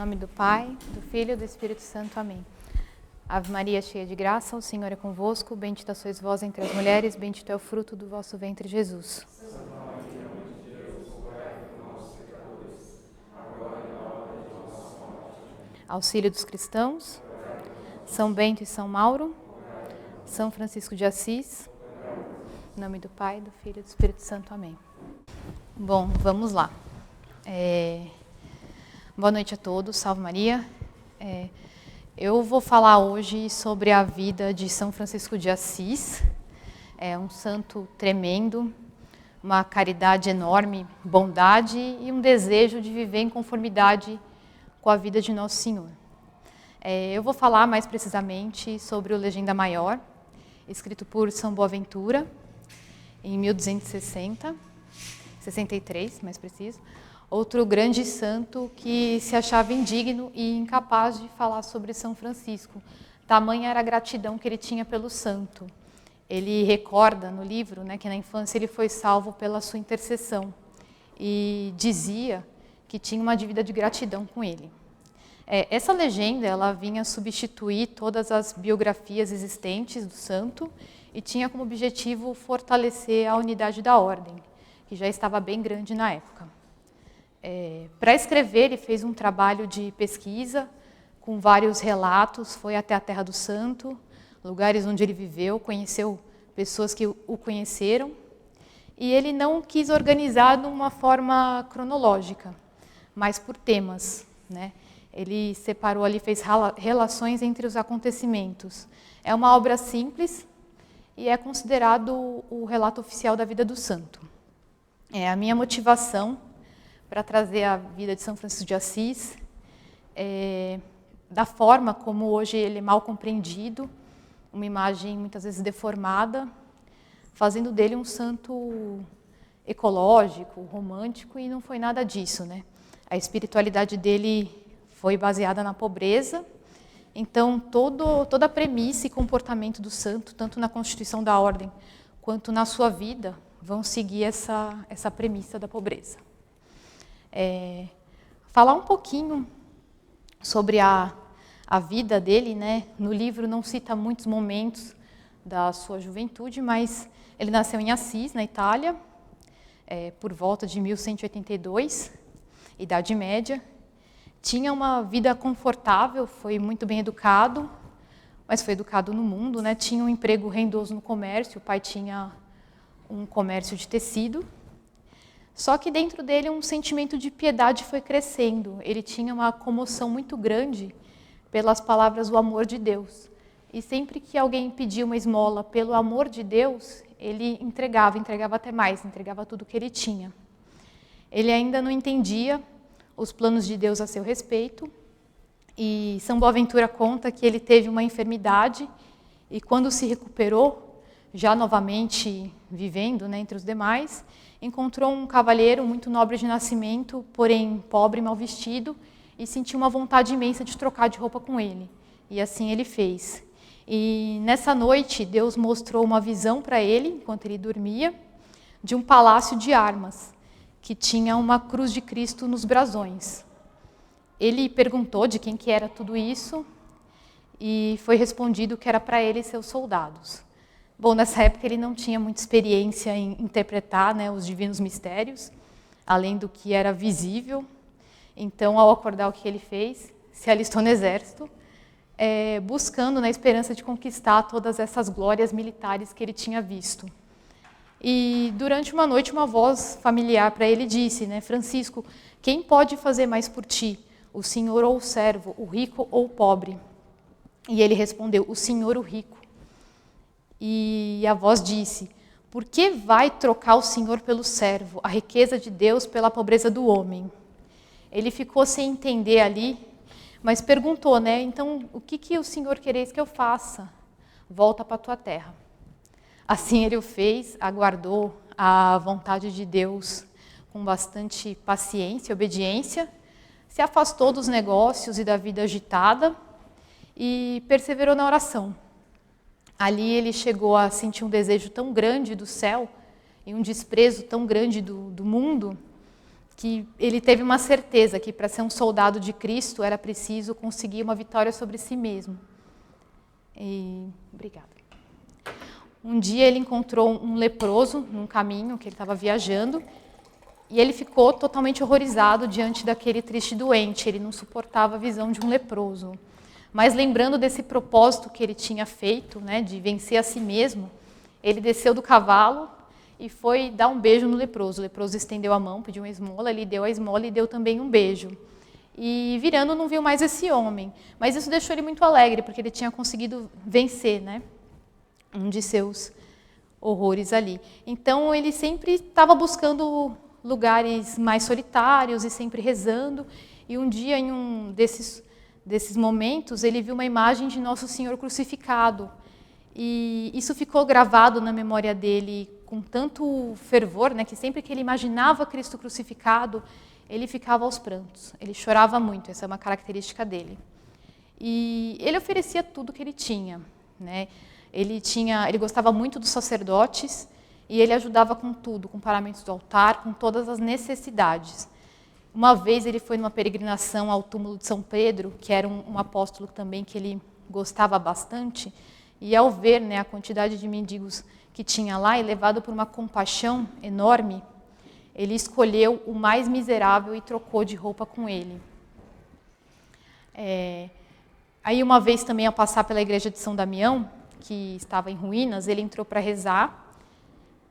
nome do Pai, do Filho e do Espírito Santo. Amém. Ave Maria, cheia de graça, o Senhor é convosco. Bendita sois vós entre as mulheres, bendito é o fruto do vosso ventre, Jesus. Santa Maria, Mãe de Deus, rogai por nós, pecadores, agora e na hora de nossa morte. Auxílio dos cristãos, São Bento e São Mauro, São Francisco de Assis. Em nome do Pai, do Filho e do Espírito Santo. Amém. Bom, vamos lá. Boa noite a todos, salve Maria. Eu vou falar hoje sobre a vida de São Francisco de Assis. É um santo tremendo, uma caridade enorme, bondade e um desejo de viver em conformidade com a vida de Nosso Senhor. Eu vou falar mais precisamente sobre o Legenda Maior, escrito por São Boaventura, em 1263, mais preciso. Outro grande santo que se achava indigno e incapaz de falar sobre São Francisco. Tamanha era a gratidão que ele tinha pelo santo. Ele recorda no livro, que na infância ele foi salvo pela sua intercessão e dizia que tinha uma dívida de gratidão com ele. Essa legenda ela vinha substituir todas as biografias existentes do santo e tinha como objetivo fortalecer a unidade da ordem, que já estava bem grande na época. Para escrever, ele fez um trabalho de pesquisa com vários relatos, foi até a Terra do Santo, lugares onde ele viveu, conheceu pessoas que o conheceram, e ele não quis organizar de uma forma cronológica, mas por temas, Ele separou ali, fez relações entre os acontecimentos. É uma obra simples e é considerado o relato oficial da vida do santo. A minha motivação para trazer a vida de São Francisco de Assis, da forma como hoje ele é mal compreendido, uma imagem muitas vezes deformada, fazendo dele um santo ecológico, romântico, e não foi nada disso, A espiritualidade dele foi baseada na pobreza, então toda a premissa e comportamento do santo, tanto na constituição da ordem quanto na sua vida, vão seguir essa premissa da pobreza. Falar um pouquinho sobre a vida dele, No livro não cita muitos momentos da sua juventude, mas ele nasceu em Assis, na Itália, por volta de 1182, Idade Média. Tinha uma vida confortável, foi muito bem educado, mas foi educado no mundo, Tinha um emprego rendoso no comércio, o pai tinha um comércio de tecido. Só que dentro dele um sentimento de piedade foi crescendo. Ele tinha uma comoção muito grande pelas palavras do amor de Deus. E sempre que alguém pedia uma esmola pelo amor de Deus, ele entregava até mais, entregava tudo que ele tinha. Ele ainda não entendia os planos de Deus a seu respeito. E São Boaventura conta que ele teve uma enfermidade e quando se recuperou, já novamente vivendo entre os demais, encontrou um cavalheiro muito nobre de nascimento, porém pobre e mal vestido, e sentiu uma vontade imensa de trocar de roupa com ele. E assim ele fez. E nessa noite, Deus mostrou uma visão para ele, enquanto ele dormia, de um palácio de armas, que tinha uma cruz de Cristo nos brasões. Ele perguntou de quem que era tudo isso, e foi respondido que era para ele e seus soldados. Bom, nessa época ele não tinha muita experiência em interpretar os divinos mistérios, além do que era visível. Então, ao acordar, o que ele fez? Se alistou no exército, buscando na esperança de conquistar todas essas glórias militares que ele tinha visto. E durante uma noite, uma voz familiar para ele disse, Francisco, quem pode fazer mais por ti? O senhor ou o servo, o rico ou o pobre? E ele respondeu, o senhor, o rico. E a voz disse, por que vai trocar o Senhor pelo servo, a riqueza de Deus pela pobreza do homem? Ele ficou sem entender ali, mas perguntou, então o que o Senhor quereis que eu faça? Volta para a tua terra. Assim ele o fez, aguardou a vontade de Deus com bastante paciência e obediência, se afastou dos negócios e da vida agitada e perseverou na oração. Ali ele chegou a sentir um desejo tão grande do céu e um desprezo tão grande do mundo, que ele teve uma certeza que para ser um soldado de Cristo era preciso conseguir uma vitória sobre si mesmo. Obrigada. Um dia ele encontrou um leproso num caminho que ele estava viajando e ele ficou totalmente horrorizado diante daquele triste doente. Ele não suportava a visão de um leproso. Mas lembrando desse propósito que ele tinha feito, né, de vencer a si mesmo, ele desceu do cavalo e foi dar um beijo no leproso. O leproso estendeu a mão, pediu uma esmola, ele deu a esmola e deu também um beijo. E virando, não viu mais esse homem. Mas isso deixou ele muito alegre, porque ele tinha conseguido vencer, né, um de seus horrores ali. Então, ele sempre estava buscando lugares mais solitários e sempre rezando. E um dia, em um desses momentos, ele viu uma imagem de Nosso Senhor crucificado. E isso ficou gravado na memória dele com tanto fervor, né, que sempre que ele imaginava Cristo crucificado, ele ficava aos prantos. Ele chorava muito, essa é uma característica dele. E ele oferecia tudo que ele tinha, né? Ele gostava muito dos sacerdotes e ele ajudava com tudo, com paramentos do altar, com todas as necessidades. Uma vez ele foi numa peregrinação ao túmulo de São Pedro, que era um apóstolo também que ele gostava bastante, e ao ver, né, a quantidade de mendigos que tinha lá, e levado por uma compaixão enorme, ele escolheu o mais miserável e trocou de roupa com ele. Aí uma vez também, ao passar pela igreja de São Damião, que estava em ruínas, ele entrou para rezar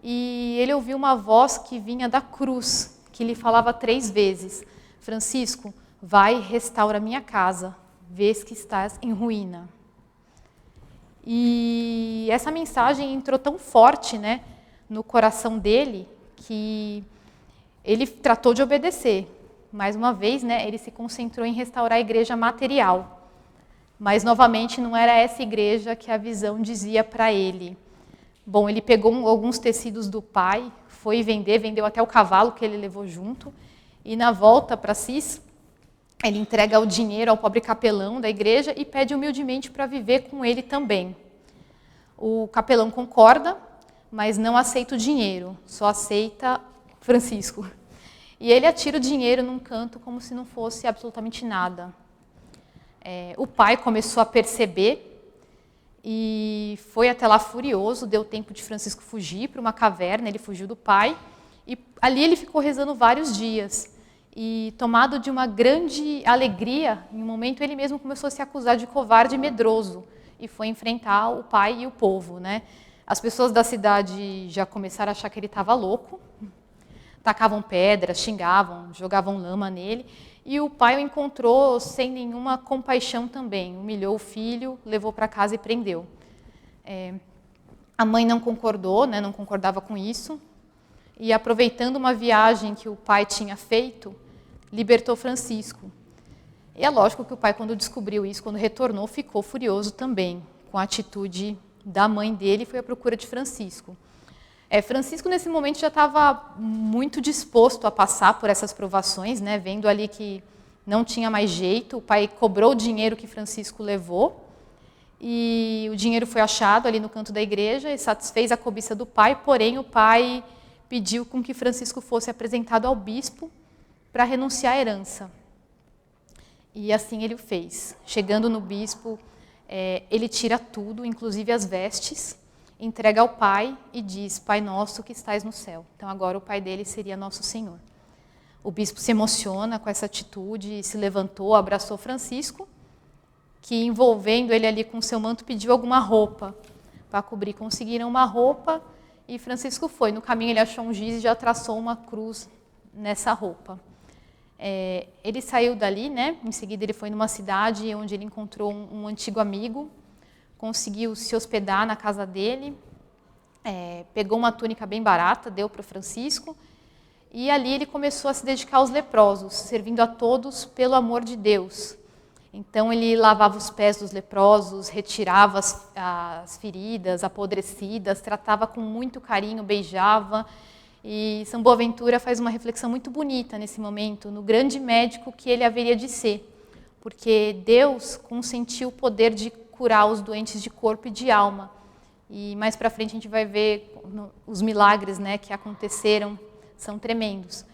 e ele ouviu uma voz que vinha da cruz, que lhe falava 3 vezes: Francisco, vai e restaura minha casa, vês que estás em ruína. E essa mensagem entrou tão forte, né, no coração dele, que ele tratou de obedecer. Mais uma vez, né, ele se concentrou em restaurar a igreja material. Mas, novamente, não era essa igreja que a visão dizia para ele. Bom, ele pegou alguns tecidos do pai, foi vender, vendeu até o cavalo que ele levou junto, e na volta para Assis, ele entrega o dinheiro ao pobre capelão da igreja e pede humildemente para viver com ele também. O capelão concorda, mas não aceita o dinheiro, só aceita Francisco. E ele atira o dinheiro num canto como se não fosse absolutamente nada. O pai começou a perceber e foi até lá furioso, deu tempo de Francisco fugir para uma caverna, ele fugiu do pai, e ali ele ficou rezando vários dias. E tomado de uma grande alegria, em um momento ele mesmo começou a se acusar de covarde e medroso, e foi enfrentar o pai e o povo, né? As pessoas da cidade já começaram a achar que ele estava louco, tacavam pedras, xingavam, jogavam lama nele, e o pai o encontrou sem nenhuma compaixão também, humilhou o filho, levou para casa e prendeu. A mãe não concordou, né, não concordava com isso, e aproveitando uma viagem que o pai tinha feito, libertou Francisco. E é lógico que o pai, quando descobriu isso, quando retornou, ficou furioso também com a atitude da mãe dele e foi à procura de Francisco. Francisco, nesse momento, já estava muito disposto a passar por essas provações, né, vendo ali que não tinha mais jeito. O pai cobrou o dinheiro que Francisco levou e o dinheiro foi achado ali no canto da igreja e satisfez a cobiça do pai, porém o pai pediu com que Francisco fosse apresentado ao bispo para renunciar à herança. E assim ele o fez. Chegando no bispo, ele tira tudo, inclusive as vestes, entrega ao pai e diz: Pai nosso que estais no céu. Então agora o pai dele seria Nosso Senhor. O bispo se emociona com essa atitude, se levantou, abraçou Francisco, que envolvendo ele ali com seu manto pediu alguma roupa para cobrir. Conseguiram uma roupa e Francisco foi. No caminho ele achou um giz e já traçou uma cruz nessa roupa. Ele saiu dali, né? Em seguida ele foi numa cidade onde ele encontrou um antigo amigo, conseguiu se hospedar na casa dele, pegou uma túnica bem barata, deu para Francisco, e ali ele começou a se dedicar aos leprosos, servindo a todos pelo amor de Deus. Então ele lavava os pés dos leprosos, retirava as feridas apodrecidas, tratava com muito carinho, beijava. E São Boaventura faz uma reflexão muito bonita nesse momento, no grande médico que ele haveria de ser, porque Deus consentiu o poder de curar os doentes de corpo e de alma. E mais para frente a gente vai ver os milagres, né, que aconteceram, são tremendos.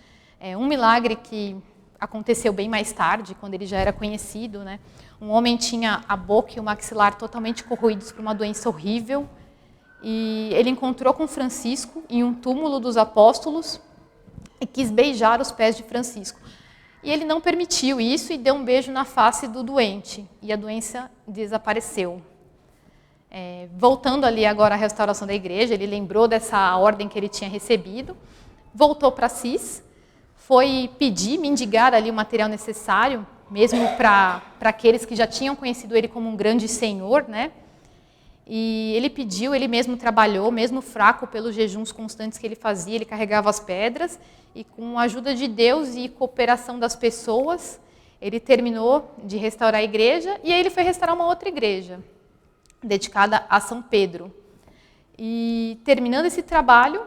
Um milagre que aconteceu bem mais tarde, quando ele já era conhecido, né? Um homem tinha a boca e o maxilar totalmente corroídos por uma doença horrível, e ele encontrou com Francisco em um túmulo dos apóstolos e quis beijar os pés de Francisco. E ele não permitiu isso e deu um beijo na face do doente, e a doença desapareceu. Voltando ali agora à restauração da igreja, ele lembrou dessa ordem que ele tinha recebido, voltou para Assis, foi pedir, mendigar ali o material necessário, mesmo para aqueles que já tinham conhecido ele como um grande senhor, né? E ele pediu, ele mesmo trabalhou, mesmo fraco pelos jejuns constantes que ele fazia, ele carregava as pedras, e com a ajuda de Deus e cooperação das pessoas, ele terminou de restaurar a igreja, e aí ele foi restaurar uma outra igreja, dedicada a São Pedro. E terminando esse trabalho,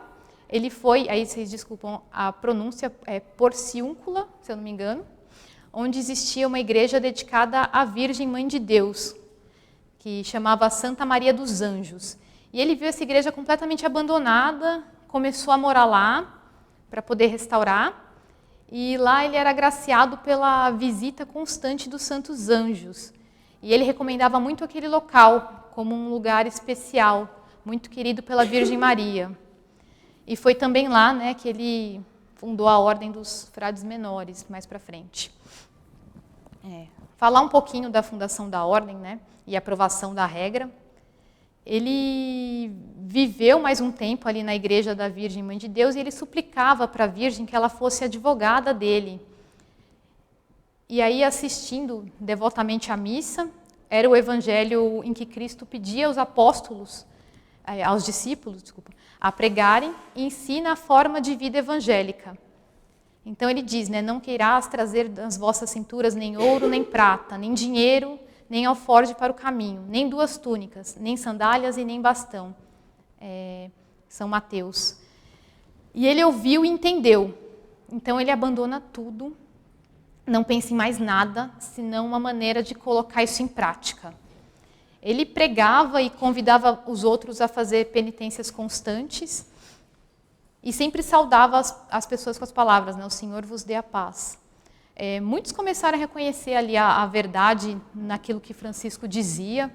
ele foi, aí vocês desculpam a pronúncia, Porciúncula, se eu não me engano, onde existia uma igreja dedicada à Virgem Mãe de Deus, que chamava Santa Maria dos Anjos. E ele viu essa igreja completamente abandonada, começou a morar lá para poder restaurar, e lá ele era agraciado pela visita constante dos santos anjos. E ele recomendava muito aquele local como um lugar especial, muito querido pela Virgem Maria. E foi também lá, né, que ele fundou a Ordem dos Frades Menores, mais para frente. Falar um pouquinho da fundação da Ordem, né, e aprovação da regra. Ele viveu mais um tempo ali na igreja da Virgem Mãe de Deus e ele suplicava para a Virgem que ela fosse advogada dele. E aí, assistindo devotamente à missa, era o evangelho em que Cristo pedia aos apóstolos, aos discípulos, a pregarem, e ensina a forma de vida evangélica. Então ele diz, né, não queirás trazer das vossas cinturas nem ouro, nem prata, nem dinheiro, nem alforje para o caminho, nem 2 túnicas, nem sandálias e nem bastão. São Mateus. E ele ouviu e entendeu. Então ele abandona tudo, não pensa em mais nada, senão uma maneira de colocar isso em prática. Ele pregava e convidava os outros a fazer penitências constantes e sempre saudava as pessoas com as palavras, né? O Senhor vos dê a paz. Muitos começaram a reconhecer ali a verdade naquilo que Francisco dizia,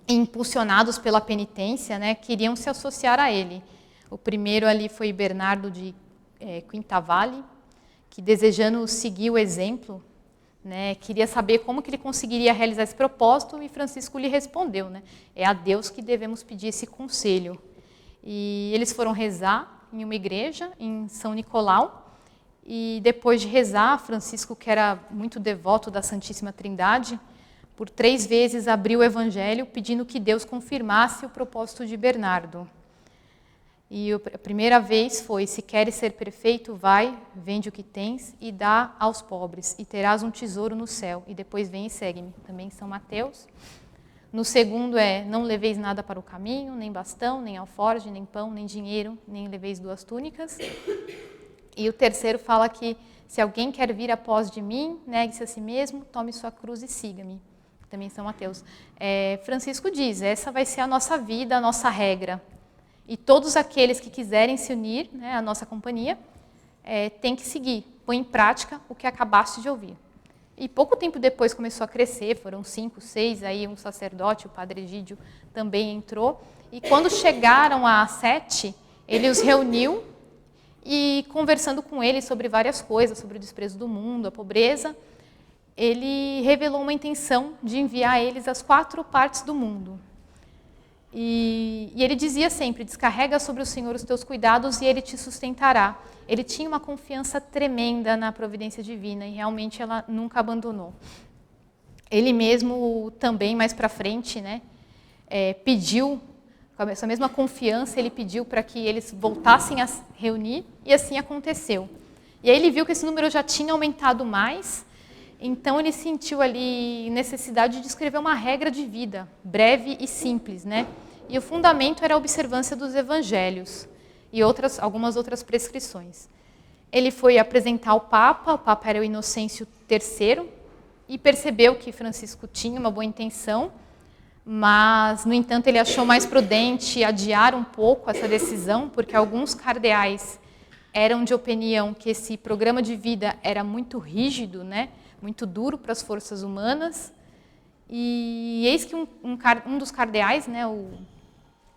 e impulsionados pela penitência, né, queriam se associar a ele. O primeiro ali foi Bernardo de Quintavalle, que desejando seguir o exemplo, né, queria saber como que ele conseguiria realizar esse propósito, e Francisco lhe respondeu, né, é a Deus que devemos pedir esse conselho. E eles foram rezar em uma igreja, em São Nicolau, e depois de rezar, Francisco, que era muito devoto da Santíssima Trindade, por 3 vezes abriu o evangelho pedindo que Deus confirmasse o propósito de Bernardo. E a primeira vez foi, se queres ser perfeito, vai, vende o que tens e dá aos pobres, e terás um tesouro no céu, e depois vem e segue-me. Também São Mateus. No segundo não leveis nada para o caminho, nem bastão, nem alforje, nem pão, nem dinheiro, nem leveis 2 túnicas. E o terceiro fala que, se alguém quer vir após de mim, negue-se a si mesmo, tome sua cruz e siga-me. Também São Mateus. Francisco diz, essa vai ser a nossa vida, a nossa regra. E todos aqueles que quiserem se unir, né, à nossa companhia, têm que seguir, põe em prática o que acabaste de ouvir. E pouco tempo depois começou a crescer, foram 5, 6, aí um sacerdote, o padre Egídio, também entrou. E quando chegaram a 7, ele os reuniu e, conversando com eles sobre várias coisas, sobre o desprezo do mundo, a pobreza, ele revelou uma intenção de enviar eles às 4 partes do mundo. E ele dizia sempre, descarrega sobre o Senhor os teus cuidados e Ele te sustentará. Ele tinha uma confiança tremenda na providência divina e realmente ela nunca abandonou. Ele mesmo também, mais para frente, né, pediu, com essa mesma confiança, ele pediu para que eles voltassem a se reunir e assim aconteceu. E aí ele viu que esse número já tinha aumentado mais, então ele sentiu ali necessidade de escrever uma regra de vida, breve e simples, né? E o fundamento era a observância dos evangelhos e algumas outras prescrições. Ele foi apresentar ao Papa, o Papa era o Inocêncio III, e percebeu que Francisco tinha uma boa intenção, mas, no entanto, ele achou mais prudente adiar um pouco essa decisão, porque alguns cardeais eram de opinião que esse programa de vida era muito rígido, né? Muito duro para as forças humanas. E eis que um dos cardeais, né, o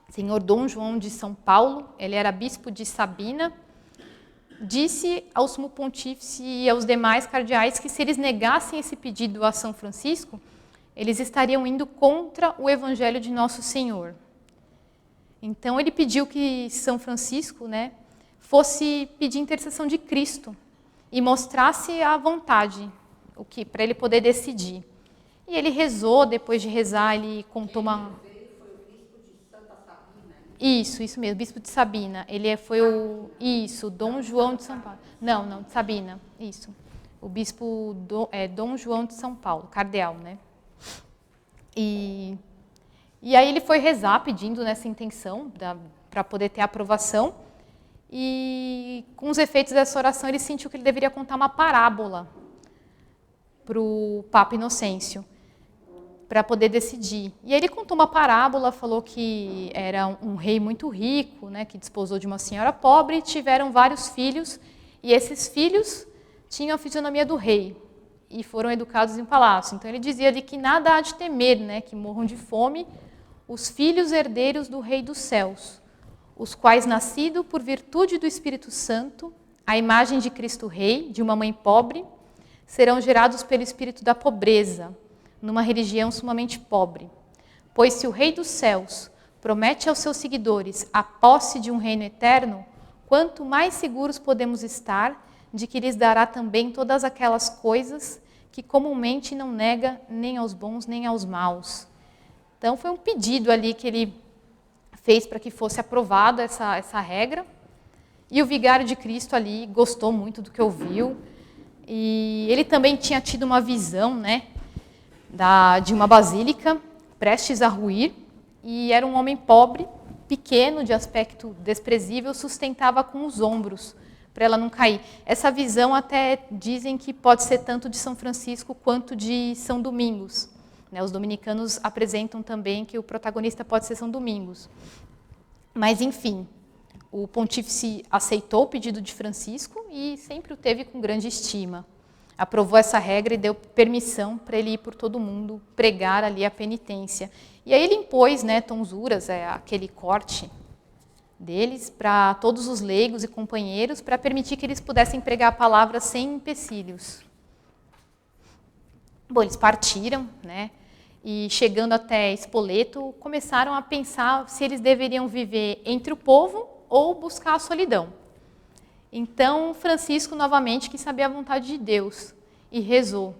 senhor Dom João de São Paulo, ele era bispo de Sabina, disse ao sumo pontífice e aos demais cardeais que se eles negassem esse pedido a São Francisco, eles estariam indo contra o evangelho de Nosso Senhor. Então ele pediu que São Francisco, né, fosse pedir intercessão de Cristo e mostrasse a vontade, para ele poder decidir. E ele rezou, depois de rezar, ele contou uma... Foi o bispo de Santa Sabina. Isso mesmo, bispo de Sabina. Ele foi o... Isso, Dom João de São Paulo. Não, de Sabina, isso. O bispo Dom João de São Paulo, cardeal, né? E aí ele foi rezar, pedindo nessa intenção, para poder ter aprovação. E com os efeitos dessa oração, ele sentiu que ele deveria contar uma parábola para o Papa Inocêncio, para poder decidir. E aí ele contou uma parábola, falou que era um rei muito rico, né, que desposou de uma senhora pobre, e tiveram vários filhos, e esses filhos tinham a fisionomia do rei, e foram educados em palácio. Então ele dizia ali que nada há de temer, né, que morram de fome os filhos herdeiros do Rei dos Céus, os quais, nascido por virtude do Espírito Santo, a imagem de Cristo Rei, de uma mãe pobre, serão gerados pelo espírito da pobreza, numa religião sumamente pobre. Pois se o Rei dos Céus promete aos seus seguidores a posse de um reino eterno, quanto mais seguros podemos estar de que lhes dará também todas aquelas coisas que comumente não nega nem aos bons nem aos maus. Então foi um pedido ali que ele fez para que fosse aprovada essa regra. E o vigário de Cristo ali gostou muito do que ouviu. E ele também tinha tido uma visão, né, de uma basílica prestes a ruir. E era um homem pobre, pequeno, de aspecto desprezível, sustentava com os ombros para ela não cair. Essa visão até dizem que pode ser tanto de São Francisco quanto de São Domingos. Os dominicanos apresentam também que o protagonista pode ser São Domingos. Mas, enfim, o pontífice aceitou o pedido de Francisco e sempre o teve com grande estima. Aprovou essa regra e deu permissão para ele ir por todo mundo pregar ali a penitência. E aí ele impôs, né, tonsuras, aquele corte deles, para todos os leigos e companheiros, para permitir que eles pudessem pregar a palavra sem empecilhos. Bom, eles partiram, né? E chegando até Spoleto, começaram a pensar se eles deveriam viver entre o povo ou buscar a solidão. Então, Francisco, novamente, quis saber a vontade de Deus e rezou.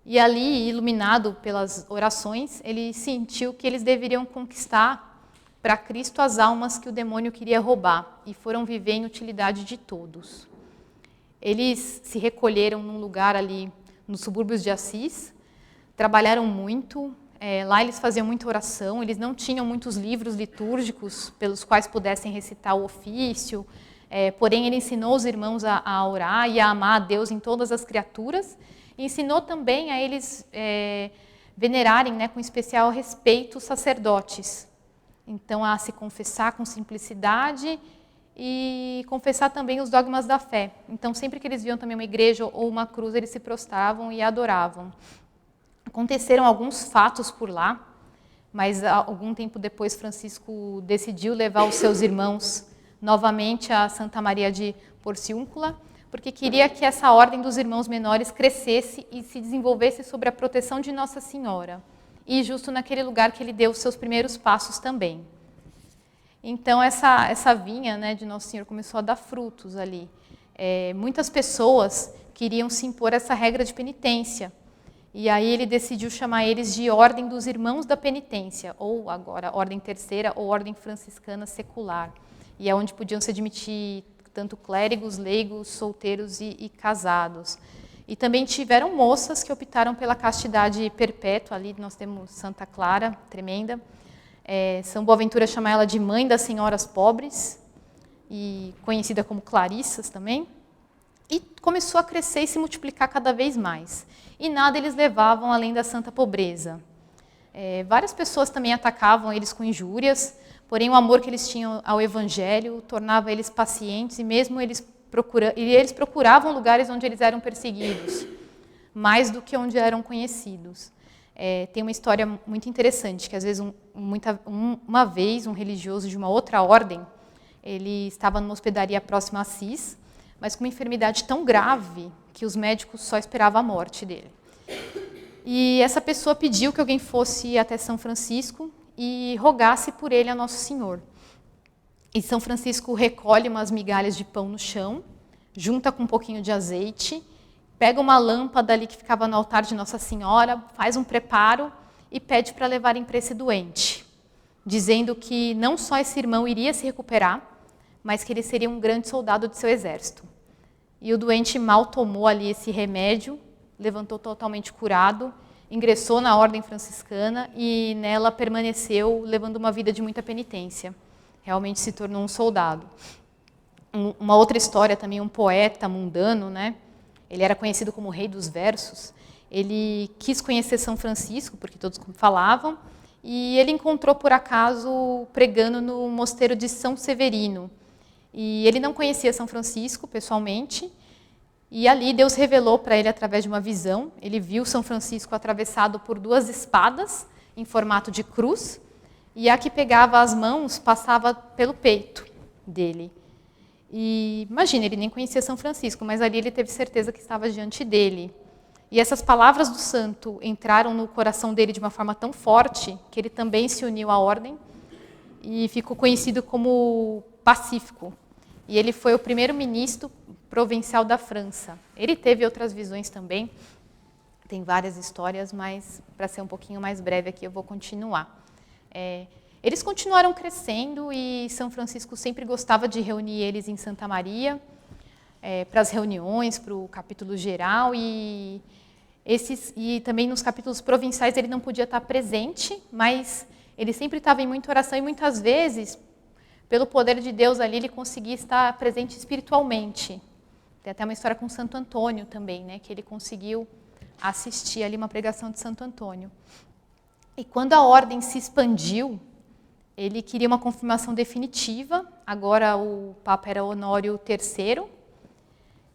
E ali, iluminado pelas orações, ele sentiu que eles deveriam conquistar para Cristo as almas que o demônio queria roubar e foram viver em utilidade de todos. Eles se recolheram num lugar ali nos subúrbios de Assis, trabalharam muito, lá eles faziam muita oração, eles não tinham muitos livros litúrgicos pelos quais pudessem recitar o ofício, porém ele ensinou os irmãos a orar e a amar a Deus em todas as criaturas, e ensinou também a eles venerarem, né, com especial respeito os sacerdotes. Então, a se confessar com simplicidade e confessar também os dogmas da fé. Então, sempre que eles viam também uma igreja ou uma cruz, eles se prostravam e adoravam. Aconteceram alguns fatos por lá, mas algum tempo depois Francisco decidiu levar os seus irmãos novamente a Santa Maria de Porciúncula, porque queria que essa ordem dos irmãos menores crescesse e se desenvolvesse sob a proteção de Nossa Senhora. E justo naquele lugar que ele deu os seus primeiros passos também. Então essa vinha, né, de Nosso Senhor começou a dar frutos ali. Muitas pessoas queriam se impor essa regra de penitência. E aí ele decidiu chamar eles de Ordem dos Irmãos da Penitência, ou agora Ordem Terceira ou Ordem Franciscana Secular. E é onde podiam se admitir tanto clérigos, leigos, solteiros e casados. E também tiveram moças que optaram pela castidade perpétua. Ali nós temos Santa Clara, tremenda. São Boaventura chama ela de Mãe das Senhoras Pobres, e conhecida como Clarissas também. E começou a crescer e se multiplicar cada vez mais. E nada eles levavam além da santa pobreza. Várias pessoas também atacavam eles com injúrias, porém o amor que eles tinham ao Evangelho tornava eles pacientes, e mesmo eles eles procuravam lugares onde eles eram perseguidos, mais do que onde eram conhecidos. Tem uma história muito interessante, que às vezes uma vez um religioso de uma outra ordem, ele estava numa hospedaria próxima a Assis, mas com uma enfermidade tão grave que os médicos só esperavam a morte dele. E essa pessoa pediu que alguém fosse até São Francisco e rogasse por ele a Nosso Senhor. E São Francisco recolhe umas migalhas de pão no chão, junta com um pouquinho de azeite, pega uma lâmpada ali que ficava no altar de Nossa Senhora, faz um preparo e pede para levarem para esse doente, dizendo que não só esse irmão iria se recuperar, mas que ele seria um grande soldado de seu exército. E o doente mal tomou ali esse remédio, levantou totalmente curado, ingressou na ordem franciscana e nela permaneceu levando uma vida de muita penitência. Realmente se tornou um soldado. Uma outra história também, um poeta mundano, né? Ele era conhecido como o rei dos versos. Ele quis conhecer São Francisco, porque todos falavam, e ele encontrou, por acaso, pregando no mosteiro de São Severino. E ele não conhecia São Francisco pessoalmente, e ali Deus revelou para ele através de uma visão. Ele viu São Francisco atravessado por 2 espadas em formato de cruz, e a que pegava as mãos passava pelo peito dele. E imagina, ele nem conhecia São Francisco, mas ali ele teve certeza que estava diante dele. E essas palavras do santo entraram no coração dele de uma forma tão forte que ele também se uniu à ordem e ficou conhecido como Pacífico. E ele foi o primeiro ministro provincial da França. Ele teve outras visões também, tem várias histórias, mas para ser um pouquinho mais breve aqui eu vou continuar. Eles continuaram crescendo e São Francisco sempre gostava de reunir eles em Santa Maria, para as reuniões, para o capítulo geral, e também nos capítulos provinciais ele não podia estar presente, mas ele sempre estava em muita oração e muitas vezes, pelo poder de Deus ali, ele conseguia estar presente espiritualmente. Tem até uma história com Santo Antônio também, né, que ele conseguiu assistir ali uma pregação de Santo Antônio. E quando a ordem se expandiu, ele queria uma confirmação definitiva. Agora o Papa era Honório III.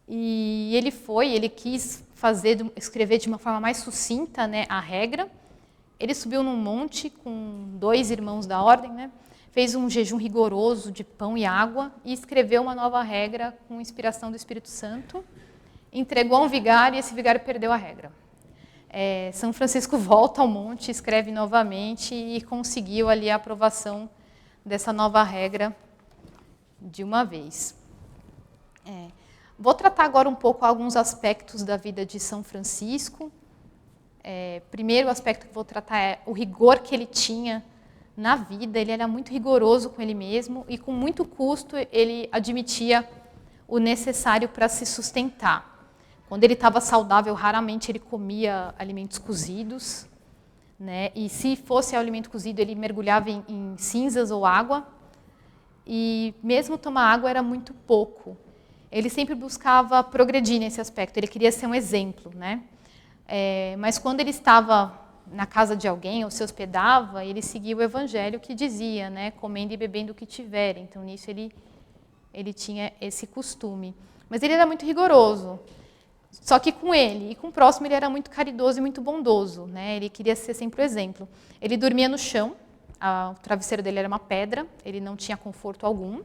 E ele quis escrever de uma forma mais sucinta, né, a regra. Ele subiu num monte com 2 irmãos da ordem, né, fez um jejum rigoroso de pão e água e escreveu uma nova regra com inspiração do Espírito Santo. Entregou a um vigário e esse vigário perdeu a regra. São Francisco volta ao monte, escreve novamente e conseguiu ali a aprovação dessa nova regra de uma vez. Vou tratar agora um pouco alguns aspectos da vida de São Francisco. Primeiro aspecto que vou tratar é o rigor que ele tinha na vida. Ele era muito rigoroso com ele mesmo e com muito custo ele admitia o necessário para se sustentar. Quando ele estava saudável, raramente ele comia alimentos cozidos, né? E se fosse alimento cozido, ele mergulhava em cinzas ou água. E mesmo tomar água era muito pouco. Ele sempre buscava progredir nesse aspecto, ele queria ser um exemplo, né? Mas quando ele estava na casa de alguém ou se hospedava, ele seguia o evangelho que dizia, né? Comendo e bebendo o que tiverem. Então, nisso ele tinha esse costume. Mas ele era muito rigoroso. Só que com ele e com o próximo ele era muito caridoso e muito bondoso, né? Ele queria ser sempre o exemplo. Ele dormia no chão, o travesseiro dele era uma pedra, ele não tinha conforto algum.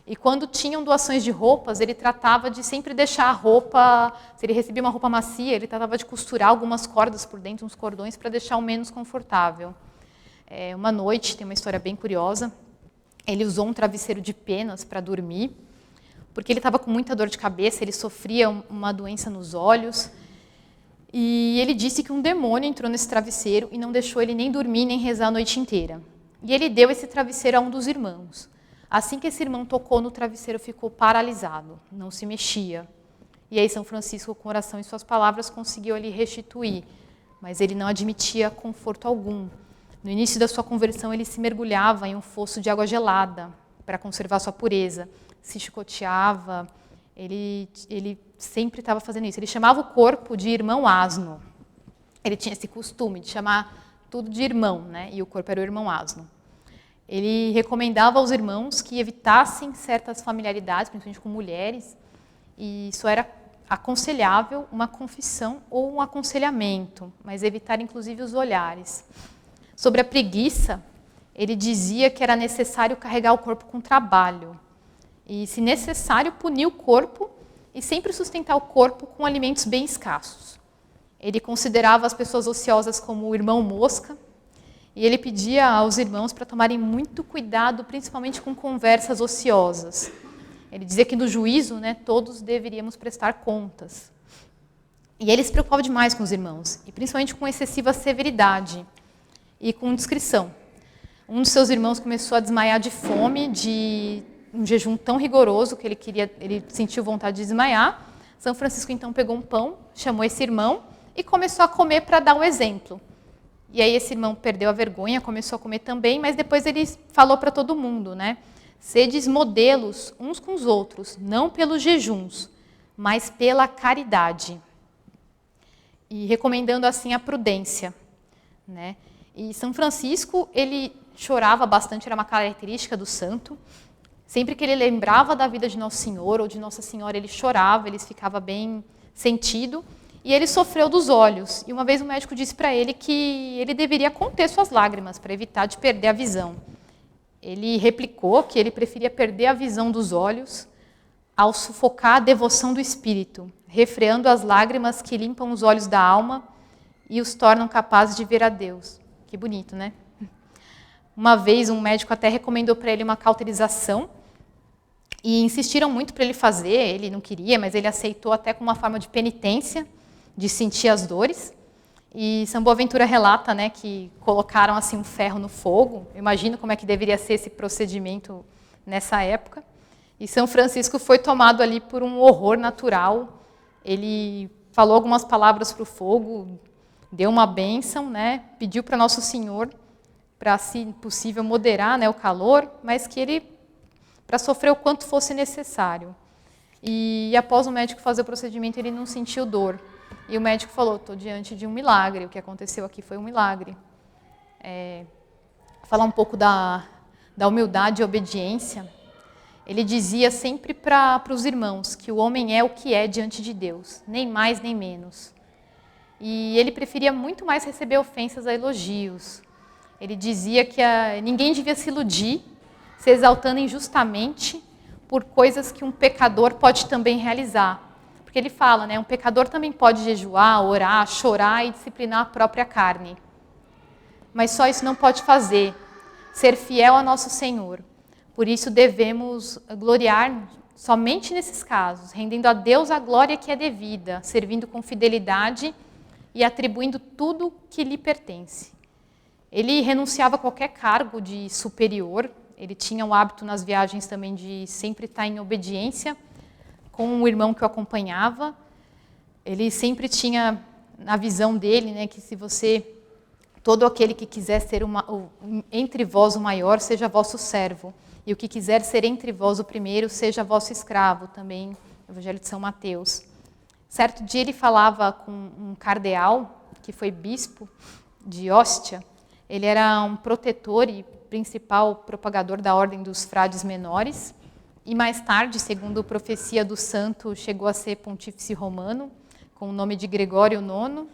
E quando tinham doações de roupas, ele tratava de sempre deixar a roupa, se ele recebia uma roupa macia, ele tratava de costurar algumas cordas por dentro, uns cordões, para deixar o menos confortável. Uma noite, tem uma história bem curiosa, ele usou um travesseiro de penas para dormir, porque ele estava com muita dor de cabeça, ele sofria uma doença nos olhos. E ele disse que um demônio entrou nesse travesseiro e não deixou ele nem dormir, nem rezar a noite inteira. E ele deu esse travesseiro a um dos irmãos. Assim que esse irmão tocou no travesseiro, ficou paralisado, não se mexia. E aí São Francisco, com oração e suas palavras, conseguiu ali restituir. Mas ele não admitia conforto algum. No início da sua conversão, ele se mergulhava em um fosso de água gelada para conservar sua pureza. Se chicoteava, ele sempre estava fazendo isso. Ele chamava o corpo de irmão asno. Ele tinha esse costume de chamar tudo de irmão, né? E o corpo era o irmão asno. Ele recomendava aos irmãos que evitassem certas familiaridades, principalmente com mulheres, e isso era aconselhável uma confissão ou um aconselhamento, mas evitar inclusive os olhares. Sobre a preguiça, ele dizia que era necessário carregar o corpo com trabalho e, se necessário, punir o corpo e sempre sustentar o corpo com alimentos bem escassos. Ele considerava as pessoas ociosas como o irmão mosca e ele pedia aos irmãos para tomarem muito cuidado, principalmente com conversas ociosas. Ele dizia que no juízo, todos deveríamos prestar contas. E ele se preocupava demais com os irmãos, e principalmente com excessiva severidade e com discrição. Um dos seus irmãos começou a desmaiar de fome, de um jejum tão rigoroso que ele sentiu vontade de desmaiar. São Francisco então pegou um pão, chamou esse irmão e começou a comer para dar o exemplo. E aí esse irmão perdeu a vergonha, começou a comer também, mas depois ele falou para todo mundo, sedes modelos uns com os outros, não pelos jejuns, mas pela caridade. E recomendando assim a prudência. E São Francisco, ele chorava bastante, era uma característica do santo. Sempre que ele lembrava da vida de Nosso Senhor ou de Nossa Senhora, ele chorava, ele ficava bem sentido. E ele sofreu dos olhos. E uma vez o médico disse para ele que ele deveria conter suas lágrimas para evitar de perder a visão. Ele replicou que ele preferia perder a visão dos olhos ao sufocar a devoção do espírito, refreando as lágrimas que limpam os olhos da alma e os tornam capazes de ver a Deus. Que bonito, né? Uma vez um médico até recomendou para ele uma cauterização e insistiram muito para ele fazer, ele não queria, mas ele aceitou até como uma forma de penitência, de sentir as dores. E São Boaventura relata que colocaram assim um ferro no fogo. Eu imagino como é que deveria ser esse procedimento nessa época. E São Francisco foi tomado ali por um horror natural. Ele falou algumas palavras para o fogo, deu uma bênção, pediu para Nosso Senhor para, se possível, moderar o calor, mas que ele, para sofrer o quanto fosse necessário. E após o médico fazer o procedimento, ele não sentiu dor. E o médico falou, estou diante de um milagre, o que aconteceu aqui foi um milagre. Falar um pouco da humildade e obediência. Ele dizia sempre para os irmãos que o homem é o que é diante de Deus, nem mais nem menos. E ele preferia muito mais receber ofensas a elogios. Ele dizia que ninguém devia se iludir, se exaltando injustamente por coisas que um pecador pode também realizar. Porque ele fala, um pecador também pode jejuar, orar, chorar e disciplinar a própria carne. Mas só isso não pode fazer, ser fiel a nosso Senhor. Por isso devemos gloriar somente nesses casos, rendendo a Deus a glória que é devida, servindo com fidelidade e atribuindo tudo que lhe pertence. Ele renunciava a qualquer cargo de superior, ele tinha o hábito nas viagens também de sempre estar em obediência com um irmão que o acompanhava. Ele sempre tinha na visão dele, que se todo aquele que quiser ser entre vós o maior, seja vosso servo. E o que quiser ser entre vós o primeiro, seja vosso escravo, também, Evangelho de São Mateus. Certo dia ele falava com um cardeal, que foi bispo de Ostia. Ele era um protetor e principal propagador da ordem dos frades menores. E mais tarde, segundo profecia do santo, chegou a ser pontífice romano, com o nome de Gregório IX.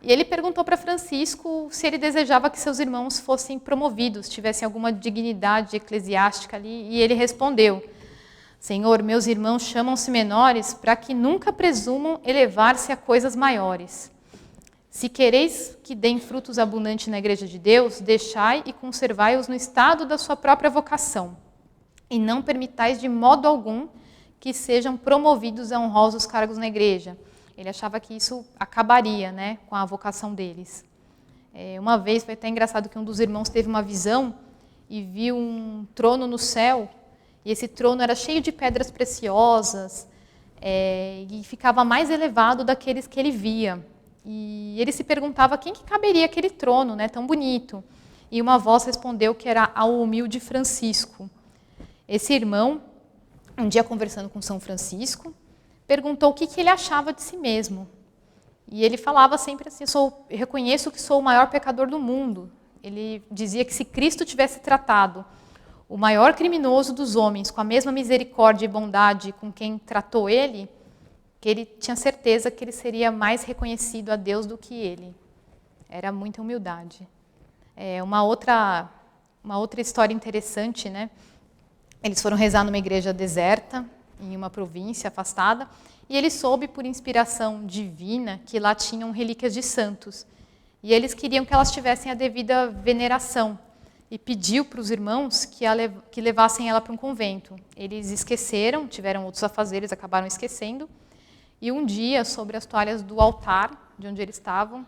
E ele perguntou para Francisco se ele desejava que seus irmãos fossem promovidos, tivessem alguma dignidade eclesiástica ali. E ele respondeu, Senhor, meus irmãos chamam-se menores para que nunca presumam elevar-se a coisas maiores. Se quereis que deem frutos abundantes na igreja de Deus, deixai e conservai-os no estado da sua própria vocação. E não permitais de modo algum que sejam promovidos a honrosos cargos na igreja. Ele achava que isso acabaria com a vocação deles. Uma vez, foi até engraçado que um dos irmãos teve uma visão e viu um trono no céu, e esse trono era cheio de pedras preciosas, e ficava mais elevado daqueles que ele via. E ele se perguntava quem que caberia aquele trono, tão bonito. E uma voz respondeu que era ao humilde Francisco. Esse irmão, um dia conversando com São Francisco, perguntou o que ele achava de si mesmo. E ele falava sempre assim, eu reconheço que sou o maior pecador do mundo. Ele dizia que se Cristo tivesse tratado o maior criminoso dos homens, com a mesma misericórdia e bondade com quem tratou ele, que ele tinha certeza que ele seria mais reconhecido a Deus do que ele. Era muita humildade. Uma outra história interessante, né? Eles foram rezar numa igreja deserta, em uma província afastada, e ele soube, por inspiração divina, que lá tinham relíquias de santos. E eles queriam que elas tivessem a devida veneração. E pediu para os irmãos que levassem ela para um convento. Eles esqueceram, tiveram outros afazeres, acabaram esquecendo. E um dia, sobre as toalhas do altar, de onde eles estavam,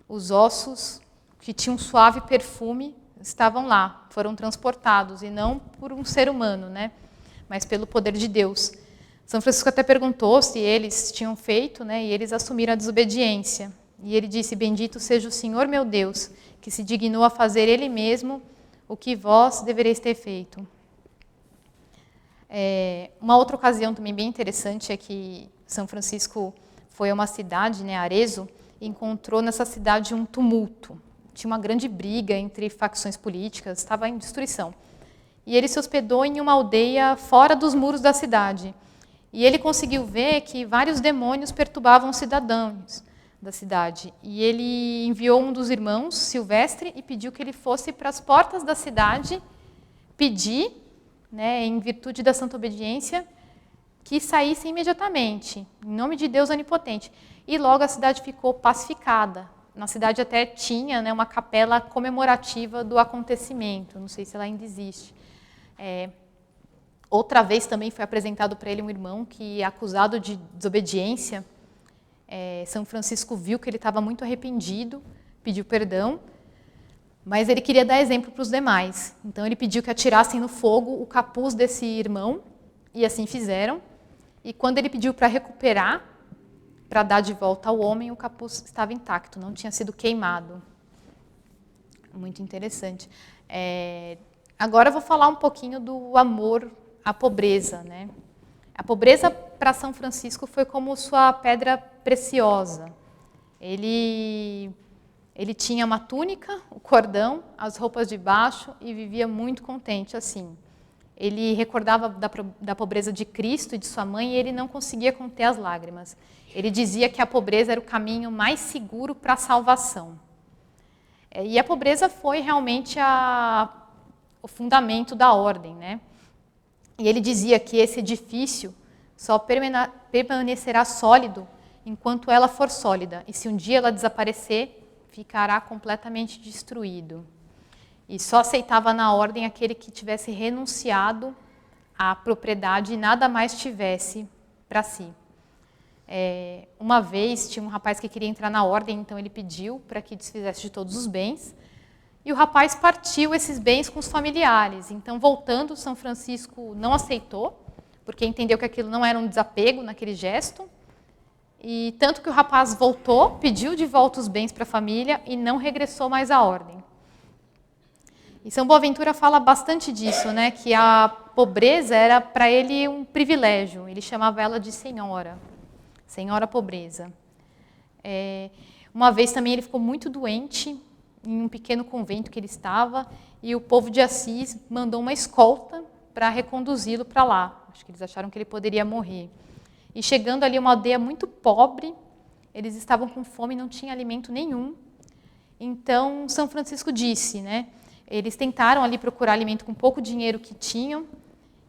os ossos, que tinham um suave perfume, estavam lá, foram transportados, e não por um ser humano, né? Mas pelo poder de Deus. São Francisco até perguntou se eles tinham feito, né? E eles assumiram a desobediência. E ele disse: bendito seja o Senhor meu Deus, que se dignou a fazer Ele mesmo o que vós devereis ter feito. Uma outra ocasião também bem interessante é que São Francisco foi a uma cidade, né, Arezzo, e encontrou nessa cidade um tumulto. Tinha uma grande briga entre facções políticas, estava em destruição. E ele se hospedou em uma aldeia fora dos muros da cidade. E ele conseguiu ver que vários demônios perturbavam os cidadãos da cidade. E ele enviou um dos irmãos, Silvestre, e pediu que ele fosse para as portas da cidade pedir, né, em virtude da santa obediência, que saísse imediatamente, em nome de Deus onipotente. E logo a cidade ficou pacificada. Na cidade até tinha, né, uma capela comemorativa do acontecimento, não sei se ela ainda existe. Outra vez também foi apresentado para ele um irmão que, acusado de desobediência, São Francisco viu que ele estava muito arrependido, pediu perdão, mas ele queria dar exemplo para os demais. Então ele pediu que atirassem no fogo o capuz desse irmão, e assim fizeram. E quando ele pediu para recuperar, para dar de volta ao homem, o capuz estava intacto, não tinha sido queimado. Muito interessante. Agora eu vou falar um pouquinho do amor à pobreza, né? A pobreza para São Francisco foi como sua pedra preciosa. Ele tinha uma túnica, o cordão, as roupas de baixo e vivia muito contente assim. Ele recordava da pobreza de Cristo e de sua mãe e ele não conseguia conter as lágrimas. Ele dizia que a pobreza era o caminho mais seguro para a salvação. E a pobreza foi realmente o fundamento da ordem, né? E ele dizia que esse edifício só permanecerá sólido enquanto ela for sólida. E se um dia ela desaparecer, ficará completamente destruído. E só aceitava na ordem aquele que tivesse renunciado à propriedade e nada mais tivesse para si. Uma vez tinha um rapaz que queria entrar na ordem, então ele pediu para que desfizesse de todos os bens. E o rapaz partiu esses bens com os familiares. Então, voltando, São Francisco não aceitou, porque entendeu que aquilo não era um desapego naquele gesto. E tanto que o rapaz voltou, pediu de volta os bens para a família e não regressou mais à ordem. E São Boaventura fala bastante disso, né? Que a pobreza era para ele um privilégio. Ele chamava ela de senhora, senhora pobreza. Uma vez também ele ficou muito doente em um pequeno convento que ele estava, e o povo de Assis mandou uma escolta para reconduzi-lo para lá. Acho que eles acharam que ele poderia morrer. E chegando ali uma aldeia muito pobre, eles estavam com fome, não tinha alimento nenhum. Então, São Francisco disse, né? Eles tentaram ali procurar alimento com pouco dinheiro que tinham,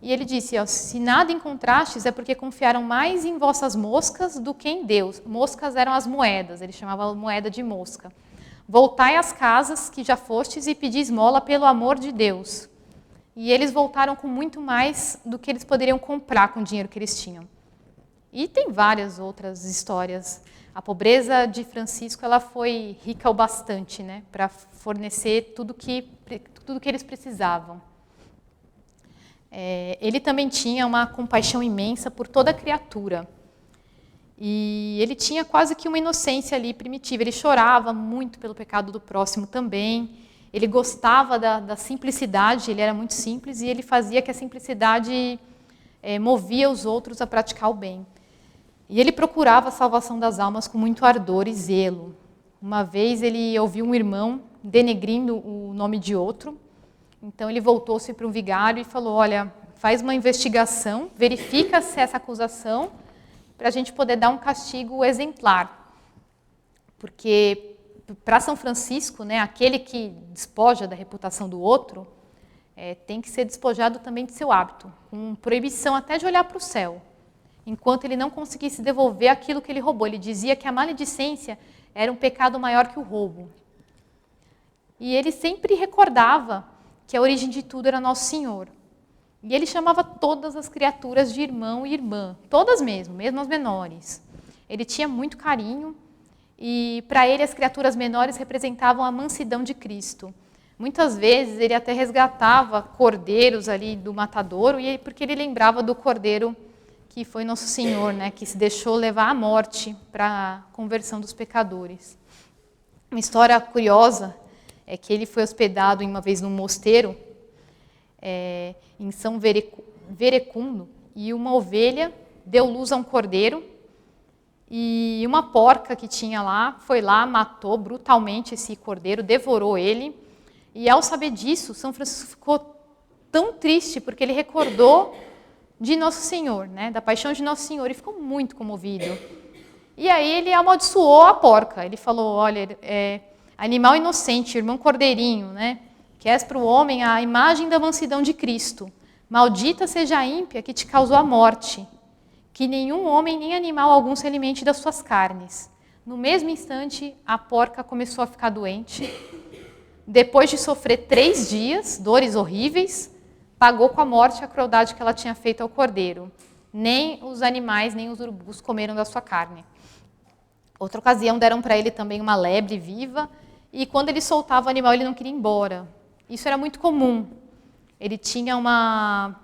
e ele disse, se nada encontrastes é porque confiaram mais em vossas moscas do que em Deus. Moscas eram as moedas, ele chamava a moeda de mosca. Voltai às casas que já fostes e pedi esmola pelo amor de Deus. E eles voltaram com muito mais do que eles poderiam comprar com o dinheiro que eles tinham. E tem várias outras histórias. A pobreza de Francisco ela foi rica o bastante, né, para fornecer tudo que eles precisavam. Ele também tinha uma compaixão imensa por toda a criatura. E ele tinha quase que uma inocência ali primitiva. Ele chorava muito pelo pecado do próximo também. Ele gostava da simplicidade, ele era muito simples, e ele fazia que a simplicidade movia os outros a praticar o bem. E ele procurava a salvação das almas com muito ardor e zelo. Uma vez ele ouviu um irmão denegrindo o nome de outro, Então ele voltou-se para um vigário e falou, olha, faz uma investigação, verifica se essa acusação, para a gente poder dar um castigo exemplar. Porque para São Francisco, né, aquele que despoja da reputação do outro, tem que ser despojado também de seu hábito, com proibição até de olhar para o céu, enquanto ele não conseguisse devolver aquilo que ele roubou. Ele dizia que a maledicência era um pecado maior que o roubo. E ele sempre recordava que a origem de tudo era Nosso Senhor. E ele chamava todas as criaturas de irmão e irmã, todas mesmo as menores. Ele tinha muito carinho e para ele as criaturas menores representavam a mansidão de Cristo. Muitas vezes ele até resgatava cordeiros ali do matadouro, porque ele lembrava do cordeiro que foi Nosso Senhor, né, que se deixou levar à morte para a conversão dos pecadores. Uma história curiosa é que ele foi hospedado uma vez num mosteiro, em São Verecundo, e uma ovelha deu luz a um cordeiro, e uma porca que tinha lá, foi lá, matou brutalmente esse cordeiro, devorou ele, e ao saber disso, São Francisco ficou tão triste, porque ele recordou de Nosso Senhor, né, da paixão de Nosso Senhor, e ficou muito comovido. E aí ele amaldiçoou a porca, ele falou, olha, animal inocente, irmão cordeirinho, né, que és para o homem a imagem da mansidão de Cristo. Maldita seja a ímpia que te causou a morte, que nenhum homem nem animal algum se alimente das suas carnes. No mesmo instante, a porca começou a ficar doente. Depois de sofrer 3 dias, dores horríveis, pagou com a morte a crueldade que ela tinha feito ao cordeiro. Nem os animais, nem os urubus comeram da sua carne. Outra ocasião, deram para ele também uma lebre viva, e quando ele soltava o animal, ele não queria ir embora. Isso era muito comum. Ele tinha uma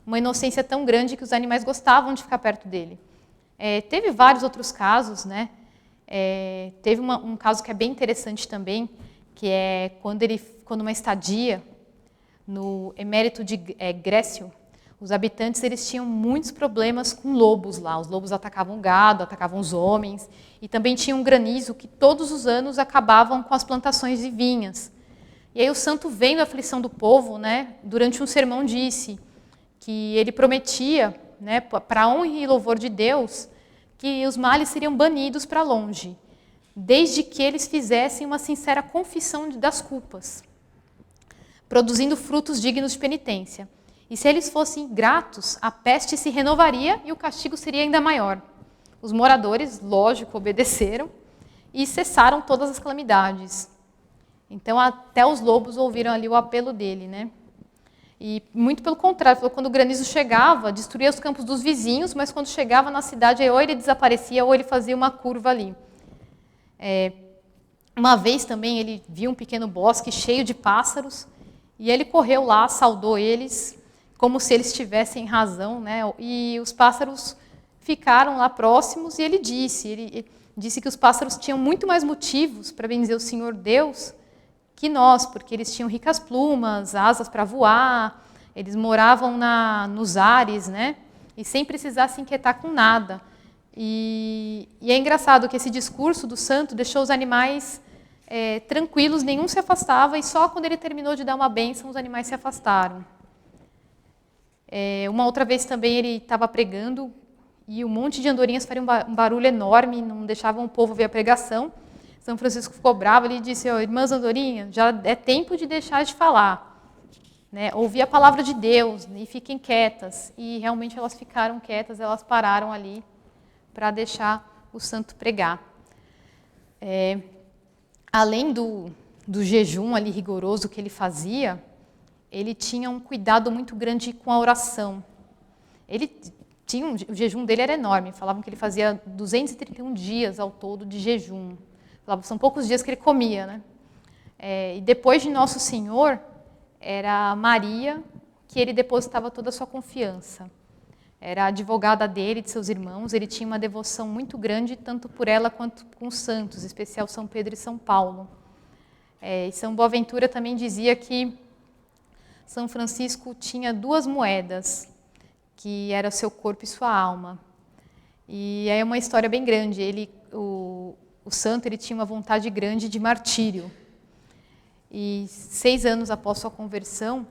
inocência tão grande que os animais gostavam de ficar perto dele. Teve vários outros casos, né? Teve um caso que é bem interessante também, que é quando uma estadia no Emérito de Grécio, os habitantes eles tinham muitos problemas com lobos lá. Os lobos atacavam o gado, atacavam os homens, e também tinha um granizo que todos os anos acabavam com as plantações de vinhas. E aí o santo, vendo a aflição do povo, né, durante um sermão disse que ele prometia, né, para a honra e louvor de Deus, que os males seriam banidos para longe, desde que eles fizessem uma sincera confissão das culpas, produzindo frutos dignos de penitência. E se eles fossem ingratos, a peste se renovaria e o castigo seria ainda maior. Os moradores, lógico, obedeceram e cessaram todas as calamidades. Então, até os lobos ouviram ali o apelo dele, né? E muito pelo contrário, falou, quando o granizo chegava, destruía os campos dos vizinhos, mas quando chegava na cidade, ou ele desaparecia ou ele fazia uma curva ali. Uma vez também ele viu um pequeno bosque cheio de pássaros, e ele correu lá, saudou eles, como se eles tivessem razão, né? E os pássaros ficaram lá próximos, e ele disse que os pássaros tinham muito mais motivos para bendizer o Senhor Deus que nós, porque eles tinham ricas plumas, asas para voar, eles moravam nos ares, né? E sem precisar se inquietar com nada. E é engraçado que esse discurso do santo deixou os animais tranquilos, nenhum se afastava, e só quando ele terminou de dar uma bênção, os animais se afastaram. Uma outra vez também ele estava pregando, e um monte de andorinhas faziam um barulho enorme, não deixavam o povo ver a pregação. São Francisco ficou bravo, ele disse, irmãs andorinhas, já é tempo de deixar de falar, né? Ouvir a palavra de Deus e fiquem quietas. E realmente elas ficaram quietas, elas pararam ali para deixar o santo pregar. Além do jejum ali rigoroso que ele fazia, ele tinha um cuidado muito grande com a oração. O jejum dele era enorme, falavam que ele fazia 231 dias ao todo de jejum. São poucos dias que ele comia, né? E depois de Nosso Senhor, era Maria que ele depositava toda a sua confiança. Era a advogada dele, de seus irmãos, ele tinha uma devoção muito grande, tanto por ela quanto com os santos, em especial São Pedro e São Paulo. E São Boaventura também dizia que São Francisco tinha 2 moedas, que era seu corpo e sua alma. E é uma história bem grande. O santo ele tinha uma vontade grande de martírio. E 6 anos após sua conversão,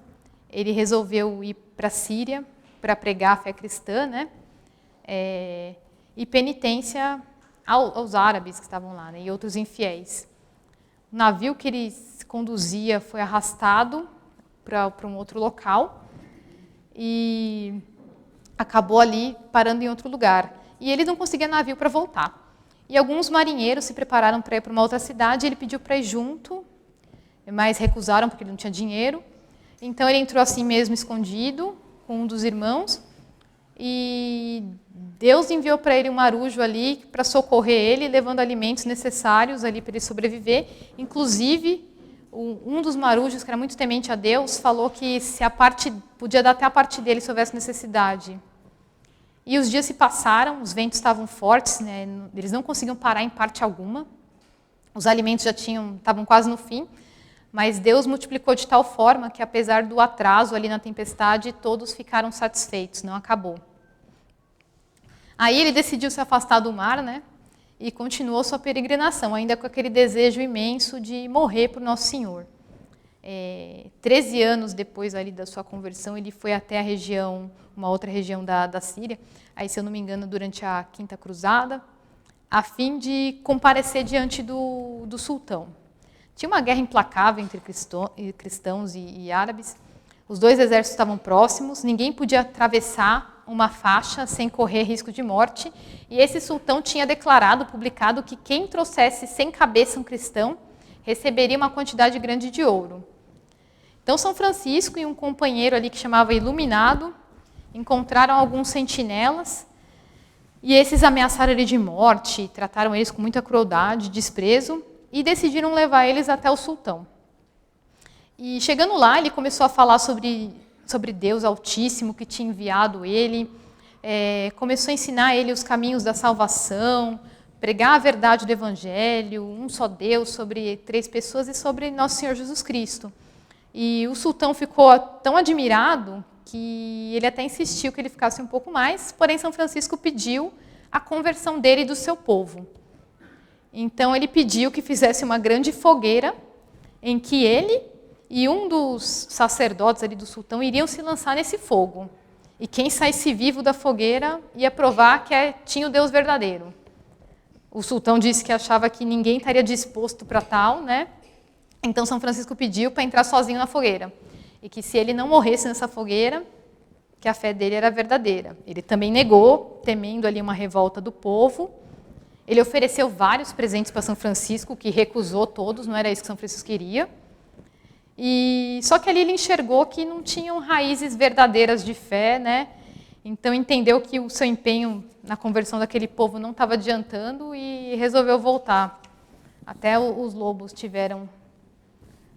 ele resolveu ir para a Síria para pregar a fé cristã, né? E penitência aos árabes que estavam lá, né? E outros infiéis. O navio que ele conduzia foi arrastado para um outro local e acabou ali parando em outro lugar. E ele não conseguia navio para voltar. E alguns marinheiros se prepararam para ir para uma outra cidade, ele pediu para ir junto, mas recusaram porque ele não tinha dinheiro. Então ele entrou assim mesmo escondido com um dos irmãos e Deus enviou para ele um marujo ali para socorrer ele, levando alimentos necessários ali para ele sobreviver. Inclusive, um dos marujos, que era muito temente a Deus, falou que podia dar até a parte dele se houvesse necessidade. E os dias se passaram, os ventos estavam fortes, né? Eles não conseguiam parar em parte alguma. Os alimentos já estavam quase no fim. Mas Deus multiplicou de tal forma que, apesar do atraso ali na tempestade, todos ficaram satisfeitos, não acabou. Aí ele decidiu se afastar do mar, né? E continuou sua peregrinação, ainda com aquele desejo imenso de morrer por Nosso Senhor. 13 anos depois ali da sua conversão, ele foi até uma outra região da Síria, aí, se eu não me engano, durante a Quinta Cruzada, a fim de comparecer diante do sultão. Tinha uma guerra implacável entre cristãos e árabes. Os dois exércitos estavam próximos, ninguém podia atravessar uma faixa sem correr risco de morte. E esse sultão tinha publicado, que quem trouxesse sem cabeça um cristão receberia uma quantidade grande de ouro. Então, São Francisco e um companheiro ali que chamava Iluminado encontraram alguns sentinelas e esses ameaçaram ele de morte, trataram eles com muita crueldade, desprezo, e decidiram levar eles até o sultão. E chegando lá, ele começou a falar sobre Deus Altíssimo que tinha enviado ele, começou a ensinar ele os caminhos da salvação, pregar a verdade do Evangelho, um só Deus, sobre 3 pessoas e sobre Nosso Senhor Jesus Cristo. E o sultão ficou tão admirado que ele até insistiu que ele ficasse um pouco mais, porém São Francisco pediu a conversão dele e do seu povo. Então, ele pediu que fizesse uma grande fogueira em que ele e um dos sacerdotes ali do sultão iriam se lançar nesse fogo. E quem saísse vivo da fogueira ia provar que tinha o Deus verdadeiro. O sultão disse que achava que ninguém estaria disposto para tal, né? Então, São Francisco pediu para entrar sozinho na fogueira. E que se ele não morresse nessa fogueira, que a fé dele era verdadeira. Ele também negou, temendo ali uma revolta do povo. Ele ofereceu vários presentes para São Francisco, que recusou todos, não era isso que São Francisco queria. Só que ali ele enxergou que não tinham raízes verdadeiras de fé, né? Então entendeu que o seu empenho na conversão daquele povo não estava adiantando e resolveu voltar. Até os lobos tiveram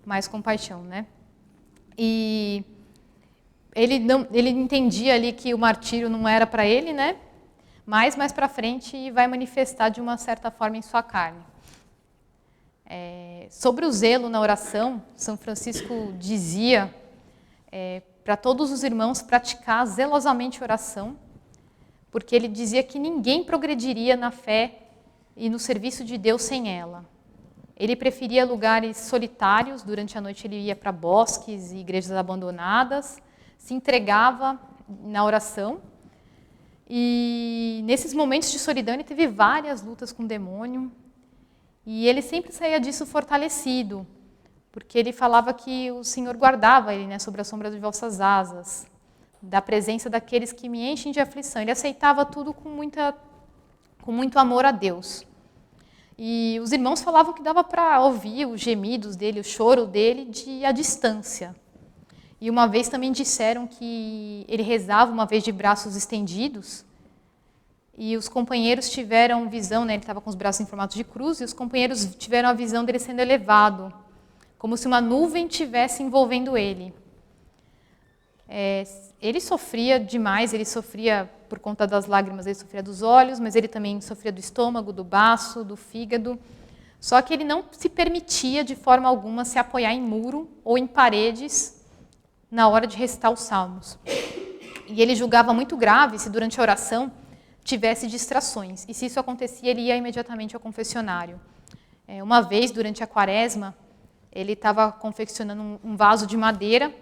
mais compaixão, né? E ele entendia ali que o martírio não era para ele, né? Mas mais para frente vai manifestar de uma certa forma em sua carne. Sobre o zelo na oração, São Francisco dizia para todos os irmãos praticar zelosamente oração, porque ele dizia que ninguém progrediria na fé e no serviço de Deus sem ela. Ele preferia lugares solitários, durante a noite ele ia para bosques e igrejas abandonadas, se entregava na oração. E nesses momentos de solidão ele teve várias lutas com o demônio e ele sempre saía disso fortalecido, porque ele falava que o Senhor guardava ele, né, sobre a sombra de vossas asas, da presença daqueles que me enchem de aflição. Ele aceitava tudo com muito amor a Deus. E os irmãos falavam que dava para ouvir os gemidos dele, o choro dele à distância. E uma vez também disseram que ele rezava uma vez de braços estendidos e os companheiros tiveram visão, né, ele estava com os braços em formato de cruz, e os companheiros tiveram a visão dele sendo elevado, como se uma nuvem estivesse envolvendo ele. Ele sofria demais, ele sofria por conta das lágrimas, ele sofria dos olhos, mas ele também sofria do estômago, do baço, do fígado. Só que ele não se permitia de forma alguma se apoiar em muro ou em paredes na hora de recitar os salmos. E ele julgava muito grave se durante a oração tivesse distrações. E se isso acontecia, ele ia imediatamente ao confessionário. Uma vez, durante a quaresma, ele estava confeccionando um vaso de madeira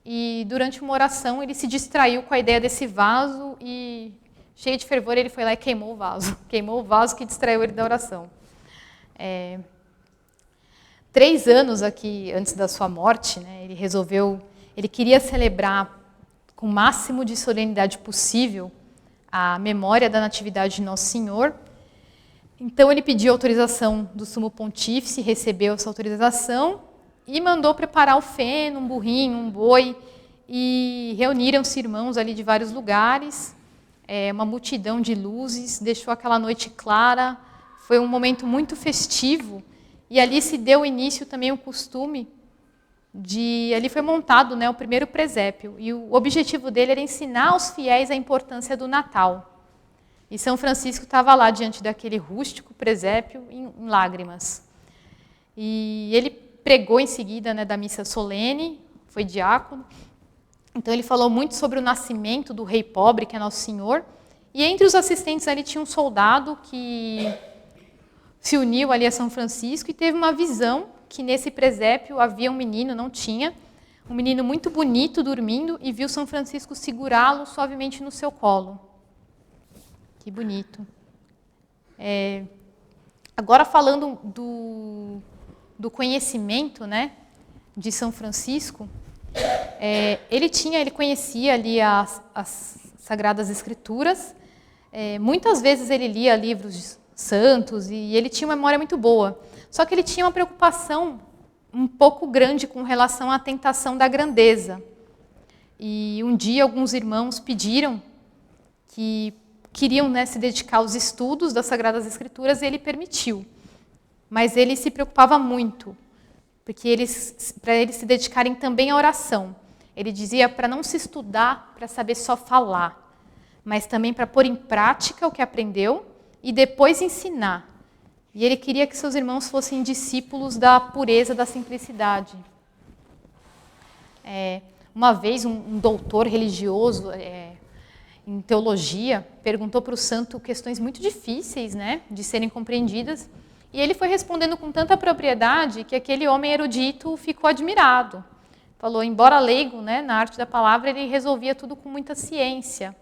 e durante uma oração ele se distraiu com a ideia desse vaso e, cheio de fervor, ele foi lá e queimou o vaso. Queimou o vaso que distraiu ele da oração. 3 anos aqui antes da sua morte, né, ele queria celebrar com o máximo de solenidade possível a memória da Natividade de Nosso Senhor. Então ele pediu autorização do Sumo Pontífice, recebeu essa autorização e mandou preparar o feno, um burrinho, um boi, e reuniram-se irmãos ali de vários lugares, uma multidão de luzes, deixou aquela noite clara, foi um momento muito festivo, e ali se deu início também o costume ali foi montado, né, o primeiro presépio, e o objetivo dele era ensinar aos fiéis a importância do Natal. E São Francisco estava lá diante daquele rústico presépio em lágrimas. E ele pregou em seguida, né, da missa solene, foi diácono. Então ele falou muito sobre o nascimento do rei pobre, que é Nosso Senhor. E entre os assistentes ali tinha um soldado que se uniu ali a São Francisco e teve uma visão que nesse presépio havia um menino, não tinha, um menino muito bonito dormindo, e viu São Francisco segurá-lo suavemente no seu colo. Que bonito. Agora falando do conhecimento, né, de São Francisco, ele conhecia ali as Sagradas Escrituras, muitas vezes ele lia livros santos e ele tinha uma memória muito boa. Só que ele tinha uma preocupação um pouco grande com relação à tentação da grandeza. E um dia alguns irmãos pediram que queriam, né, se dedicar aos estudos das Sagradas Escrituras e ele permitiu. Mas ele se preocupava muito, porque para eles se dedicarem também à oração. Ele dizia para não se estudar para saber só falar, mas também para pôr em prática o que aprendeu e depois ensinar. E ele queria que seus irmãos fossem discípulos da pureza, da simplicidade. Uma vez, um doutor religioso em teologia perguntou para o santo questões muito difíceis, né, de serem compreendidas, e ele foi respondendo com tanta propriedade que aquele homem erudito ficou admirado. Falou, embora leigo, né, na arte da palavra, ele resolvia tudo com muita ciência.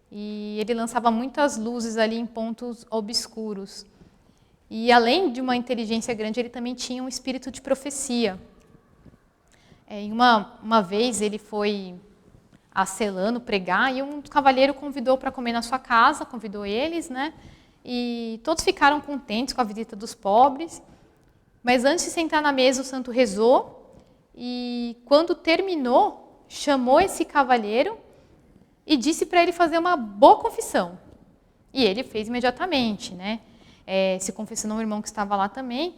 E ele lançava muitas luzes ali em pontos obscuros. E além de uma inteligência grande, ele também tinha um espírito de profecia. Uma vez ele foi a Celano pregar e um cavalheiro convidou para comer na sua casa, convidou eles, né? E todos ficaram contentes com a visita dos pobres. Mas antes de sentar na mesa, o santo rezou e quando terminou, chamou esse cavalheiro e disse para ele fazer uma boa confissão. E ele fez imediatamente, né? Se confessando um irmão que estava lá também.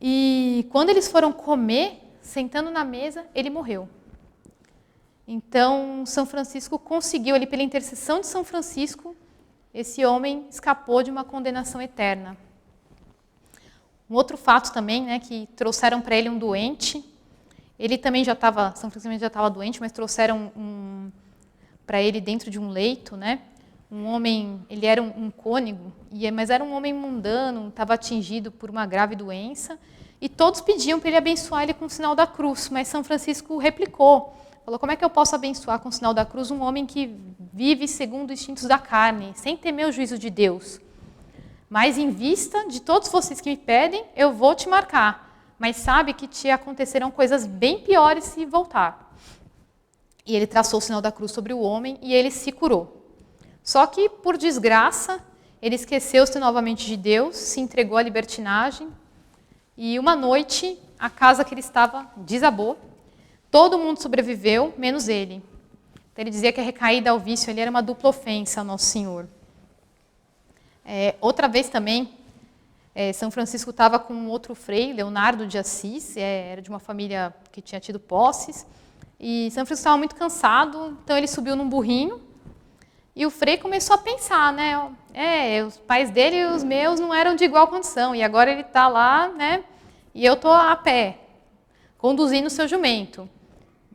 E quando eles foram comer, sentando na mesa, ele morreu. Então, São Francisco conseguiu, ali pela intercessão de São Francisco, esse homem escapou de uma condenação eterna. Um outro fato também, né, que trouxeram para ele um doente. Ele também São Francisco já estava doente, mas trouxeram para ele dentro de um leito, né? Um homem, ele era um cônego, mas era um homem mundano, estava atingido por uma grave doença, e todos pediam para ele abençoar ele com o sinal da cruz, mas São Francisco replicou, falou, como é que eu posso abençoar com o sinal da cruz um homem que vive segundo os instintos da carne, sem temer o juízo de Deus? Mas em vista de todos vocês que me pedem, eu vou te marcar, mas sabe que te acontecerão coisas bem piores se voltar. E ele traçou o sinal da cruz sobre o homem e ele se curou. Só que, por desgraça, ele esqueceu-se novamente de Deus, se entregou à libertinagem, e uma noite, a casa que ele estava desabou, todo mundo sobreviveu, menos ele. Então, ele dizia que a recaída ao vício ali era uma dupla ofensa ao Nosso Senhor. Outra vez também, São Francisco estava com um outro frei, Leonardo de Assis, era de uma família que tinha tido posses, e São Francisco estava muito cansado, então ele subiu num burrinho, e o frei começou a pensar, né? Os pais dele e os meus não eram de igual condição, e agora ele está lá, né? E eu estou a pé, conduzindo o seu jumento.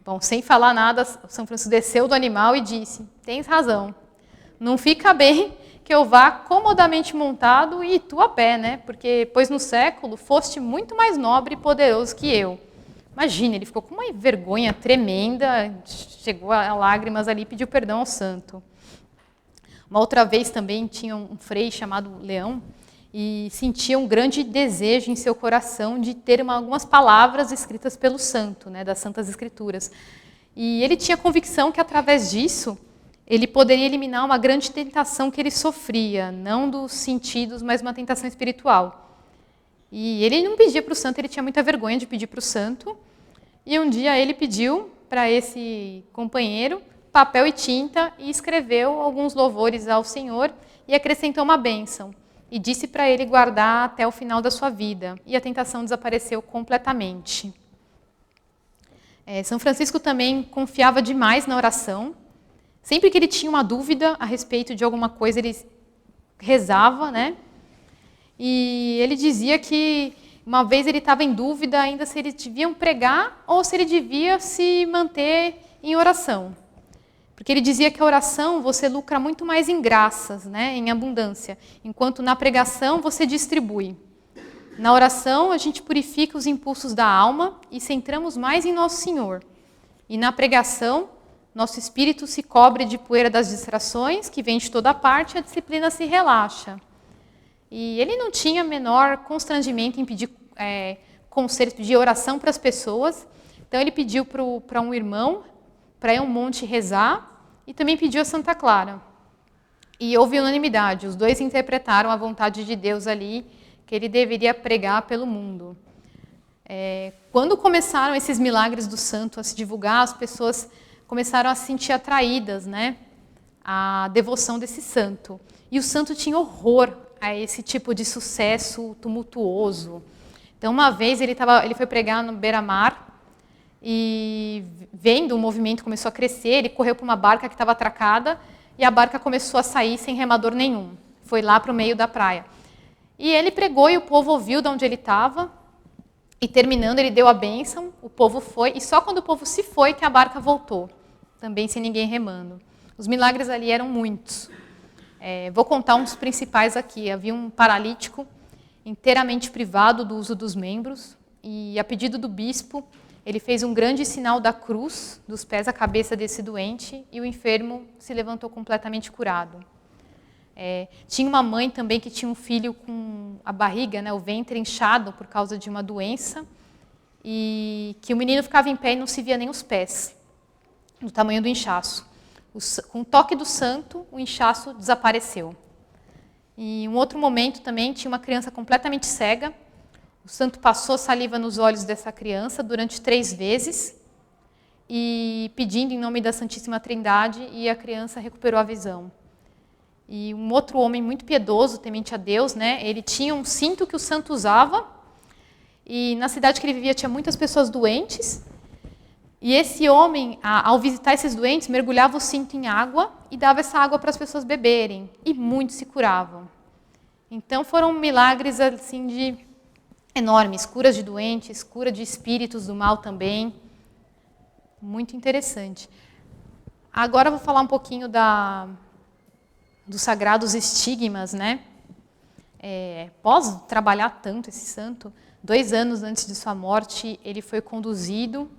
Bom, sem falar nada, São Francisco desceu do animal e disse, tens razão, não fica bem que eu vá comodamente montado e tu a pé, né? Porque, pois no século foste muito mais nobre e poderoso que eu. Imagina, ele ficou com uma vergonha tremenda, chegou a lágrimas ali e pediu perdão ao santo. Uma outra vez também tinha um frei chamado Leão e sentia um grande desejo em seu coração de ter algumas palavras escritas pelo santo, né, das Santas Escrituras. E ele tinha convicção que através disso ele poderia eliminar uma grande tentação que ele sofria, não dos sentidos, mas uma tentação espiritual. E ele não pedia para o santo, ele tinha muita vergonha de pedir para o santo. E um dia ele pediu para esse companheiro papel e tinta e escreveu alguns louvores ao Senhor e acrescentou uma bênção. E disse para ele guardar até o final da sua vida. E a tentação desapareceu completamente. São Francisco também confiava demais na oração. Sempre que ele tinha uma dúvida a respeito de alguma coisa, ele rezava, né? E ele dizia que uma vez ele estava em dúvida ainda se ele devia pregar ou se ele devia se manter em oração. Porque ele dizia que a oração você lucra muito mais em graças, né, em abundância, enquanto na pregação você distribui. Na oração a gente purifica os impulsos da alma e centramos mais em Nosso Senhor. E na pregação, nosso espírito se cobre de poeira das distrações, que vem de toda parte, e a disciplina se relaxa. E ele não tinha menor constrangimento em pedir conselhos, pedir oração para as pessoas. Então ele pediu para um irmão, para ir a um monte rezar, e também pediu a Santa Clara. E houve unanimidade, os dois interpretaram a vontade de Deus ali, que ele deveria pregar pelo mundo. Quando começaram esses milagres do santo a se divulgar, as pessoas começaram a se sentir atraídas, né, à devoção desse santo. E o santo tinha horror a esse tipo de sucesso tumultuoso. Então, uma vez ele foi pregar no beira-mar e, vendo o movimento começou a crescer, ele correu para uma barca que estava atracada e a barca começou a sair sem remador nenhum. Foi lá para o meio da praia. E ele pregou e o povo ouviu de onde ele estava. E terminando, ele deu a bênção, o povo foi. E só quando o povo se foi que a barca voltou. Também sem ninguém remando. Os milagres ali eram muitos. Vou contar um dos principais aqui. Havia um paralítico inteiramente privado do uso dos membros. E a pedido do bispo, ele fez um grande sinal da cruz, dos pés à cabeça desse doente. E o enfermo se levantou completamente curado. Tinha uma mãe também que tinha um filho com a barriga, né, o ventre inchado por causa de uma doença, e que o menino ficava em pé e não se via nem os pés, do tamanho do inchaço. Com o toque do santo, o inchaço desapareceu. E um outro momento também, tinha uma criança completamente cega, o santo passou saliva nos olhos dessa criança durante 3 vezes, e pedindo em nome da Santíssima Trindade, e a criança recuperou a visão. E um outro homem muito piedoso, temente a Deus, né? Ele tinha um cinto que o santo usava. E na cidade que ele vivia tinha muitas pessoas doentes. E esse homem, ao visitar esses doentes, mergulhava o cinto em água e dava essa água para as pessoas beberem. E muitos se curavam. Então foram milagres assim enormes. Curas de doentes, cura de espíritos do mal também. Muito interessante. Agora eu vou falar um pouquinho dos sagrados estigmas, né? Após trabalhar tanto esse santo, 2 anos antes de sua morte, ele foi conduzido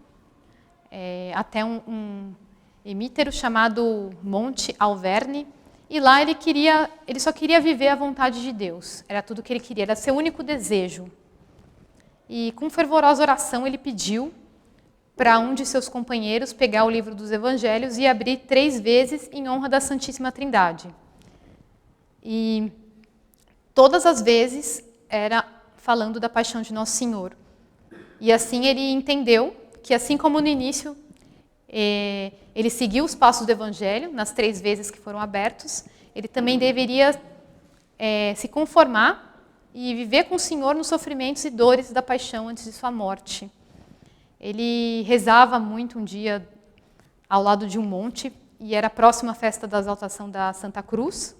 até um emítero chamado Monte Alverne, e lá ele só queria viver a vontade de Deus. Era tudo que ele queria, era seu único desejo. E com fervorosa oração ele pediu para um de seus companheiros pegar o livro dos Evangelhos e abrir 3 vezes em honra da Santíssima Trindade. E todas as vezes era falando da paixão de Nosso Senhor. E assim ele entendeu que, assim como no início, ele seguiu os passos do Evangelho, nas 3 vezes que foram abertos, ele também deveria se conformar e viver com o Senhor nos sofrimentos e dores da paixão antes de sua morte. Ele rezava muito um dia ao lado de um monte, e era próxima à festa da exaltação da Santa Cruz,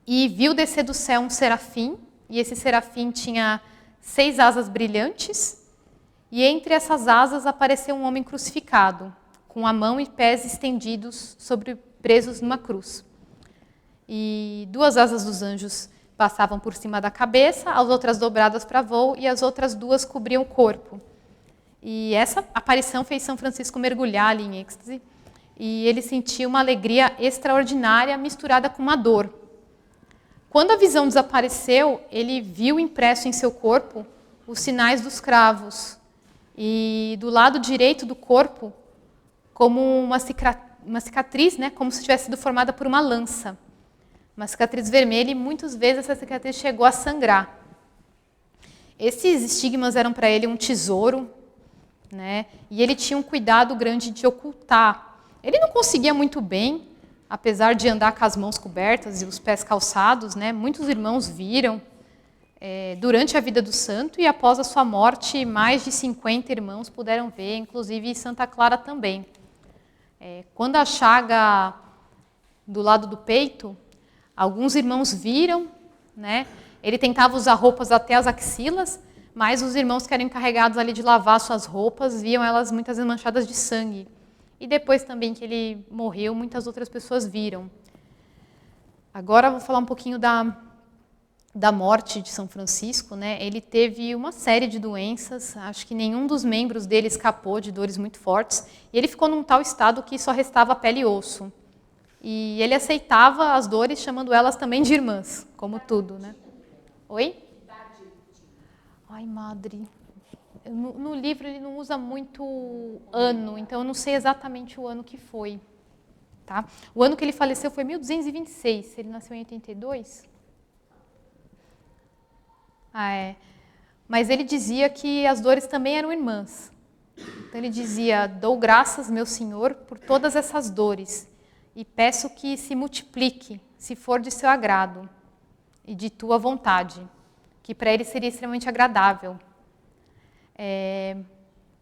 e viu descer do céu um serafim, e esse serafim tinha 6 asas brilhantes, e entre essas asas apareceu um homem crucificado, com a mão e pés estendidos presos numa cruz. e 2 asas dos anjos passavam por cima da cabeça, as outras dobradas para voo e as outras 2 cobriam o corpo. E essa aparição fez São Francisco mergulhar ali em êxtase, e ele sentiu uma alegria extraordinária misturada com uma dor. Quando a visão desapareceu, ele viu impresso em seu corpo os sinais dos cravos, e do lado direito do corpo, como uma cicatriz, né, como se tivesse sido formada por uma lança. Uma cicatriz vermelha, e muitas vezes essa cicatriz chegou a sangrar. Esses estigmas eram para ele um tesouro, né, e ele tinha um cuidado grande de ocultar. Ele não conseguia muito bem, apesar de andar com as mãos cobertas e os pés calçados, né, muitos irmãos viram durante a vida do santo, e após a sua morte, mais de 50 irmãos puderam ver, inclusive Santa Clara também. Quando a chaga do lado do peito, alguns irmãos viram, né? Ele tentava usar roupas até as axilas, mas os irmãos que eram encarregados ali de lavar suas roupas, viam elas muitas vezes manchadas de sangue. E depois também que ele morreu, muitas outras pessoas viram. Agora eu vou falar um pouquinho da morte de São Francisco, né? Ele teve uma série de doenças, acho que nenhum dos membros dele escapou de dores muito fortes, e ele ficou num tal estado que só restava pele e osso. E ele aceitava as dores, chamando elas também de irmãs, como tudo, né? Oi? Ai, madre, no livro ele não usa muito ano, então eu não sei exatamente o ano que foi. Tá? O ano que ele faleceu foi 1226, ele nasceu em 82? Mas ele dizia que as dores também eram irmãs. Então ele dizia: dou graças, meu Senhor, por todas essas dores, e peço que se multiplique, se for de seu agrado, e de tua vontade, que para ele seria extremamente agradável.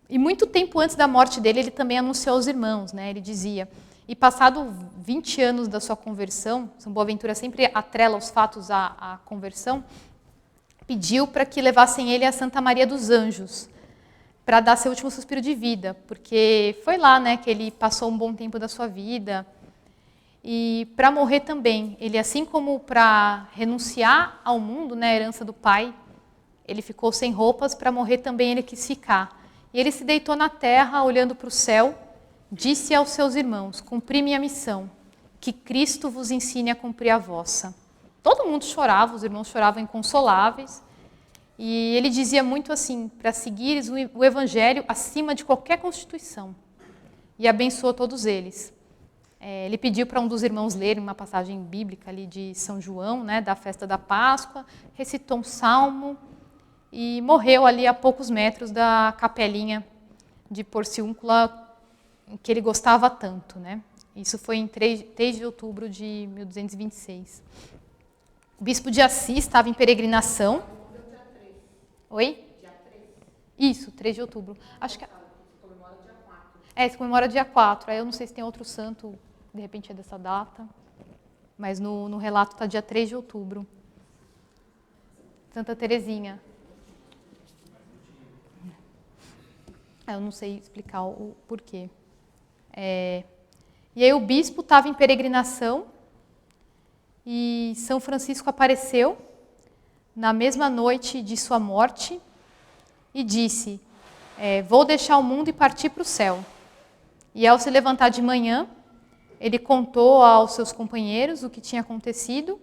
E muito tempo antes da morte dele, ele também anunciou aos irmãos, né? Ele dizia, e passado 20 anos da sua conversão, São Boaventura sempre atrela os fatos à conversão, pediu para que levassem ele a Santa Maria dos Anjos, para dar seu último suspiro de vida, porque foi lá, né, que ele passou um bom tempo da sua vida. E para morrer também, ele, assim como para renunciar ao mundo, né, a herança do pai, ele ficou sem roupas, para morrer também ele quis ficar. E ele se deitou na terra, olhando para o céu, disse aos seus irmãos: cumpri minha missão, que Cristo vos ensine a cumprir a vossa. Todo mundo chorava, os irmãos choravam inconsoláveis, e ele dizia muito assim, para seguires o Evangelho acima de qualquer constituição, e abençoou todos eles. Ele pediu para um dos irmãos ler uma passagem bíblica ali de São João, né, da festa da Páscoa, recitou um salmo, e morreu ali a poucos metros da capelinha de Porciúncula, que ele gostava tanto, né? Isso foi em 3 de outubro de 1226. O bispo de Assis estava em peregrinação. Oi? Dia 3. Isso, 3 de outubro. Acho que... comemora dia 4. Se comemora dia 4. Aí eu não sei se tem outro santo, de repente é dessa data. Mas no relato está dia 3 de outubro. Santa Teresinha. Eu não sei explicar o porquê. E aí o bispo estava em peregrinação, e São Francisco apareceu na mesma noite de sua morte e disse: vou deixar o mundo e partir para o céu. E ao se levantar de manhã, ele contou aos seus companheiros o que tinha acontecido,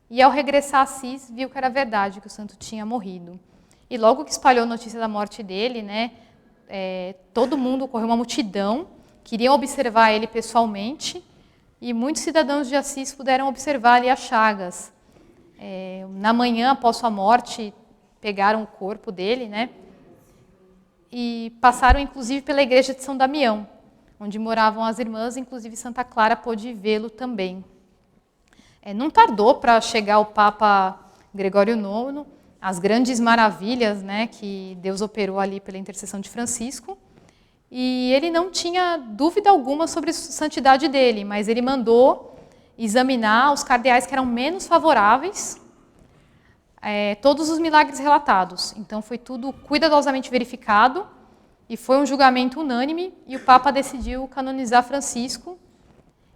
e ao regressar a Assis, viu que era verdade, que o santo tinha morrido. E logo que espalhou a notícia da morte dele, né, todo mundo, correu uma multidão, queriam observar ele pessoalmente, e muitos cidadãos de Assis puderam observar ali as chagas. Na manhã, após sua morte, pegaram o corpo dele, né, e passaram inclusive pela igreja de São Damião, onde moravam as irmãs, inclusive Santa Clara pôde vê-lo também. Não tardou para chegar o Papa Gregório IX, as grandes maravilhas, né, que Deus operou ali pela intercessão de Francisco, e ele não tinha dúvida alguma sobre a santidade dele, mas ele mandou examinar os cardeais que eram menos favoráveis, todos os milagres relatados. Então foi tudo cuidadosamente verificado, e foi um julgamento unânime, e o Papa decidiu canonizar Francisco,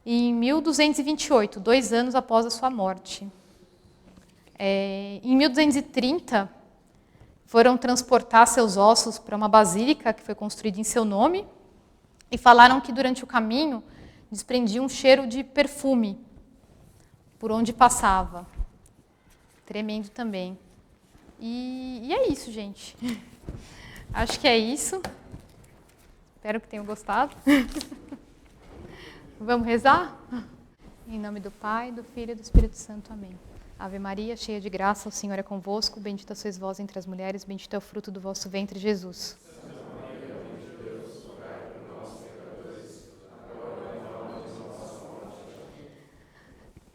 em 1228, 2 anos após a sua morte. Em 1230, foram transportar seus ossos para uma basílica que foi construída em seu nome e falaram que durante o caminho desprendia um cheiro de perfume por onde passava. Tremendo também. E é isso, gente. Acho que é isso. Espero que tenham gostado. Vamos rezar? Em nome do Pai, do Filho e do Espírito Santo. Amém. Ave Maria, cheia de graça, o Senhor é convosco. Bendita sois vós entre as mulheres, bendito é o fruto do vosso ventre, Jesus.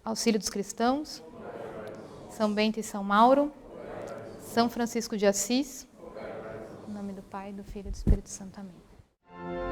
Auxílio dos cristãos, São Bento e São Mauro, São Francisco de Assis, em nome do Pai, do Filho e do Espírito Santo. Amém.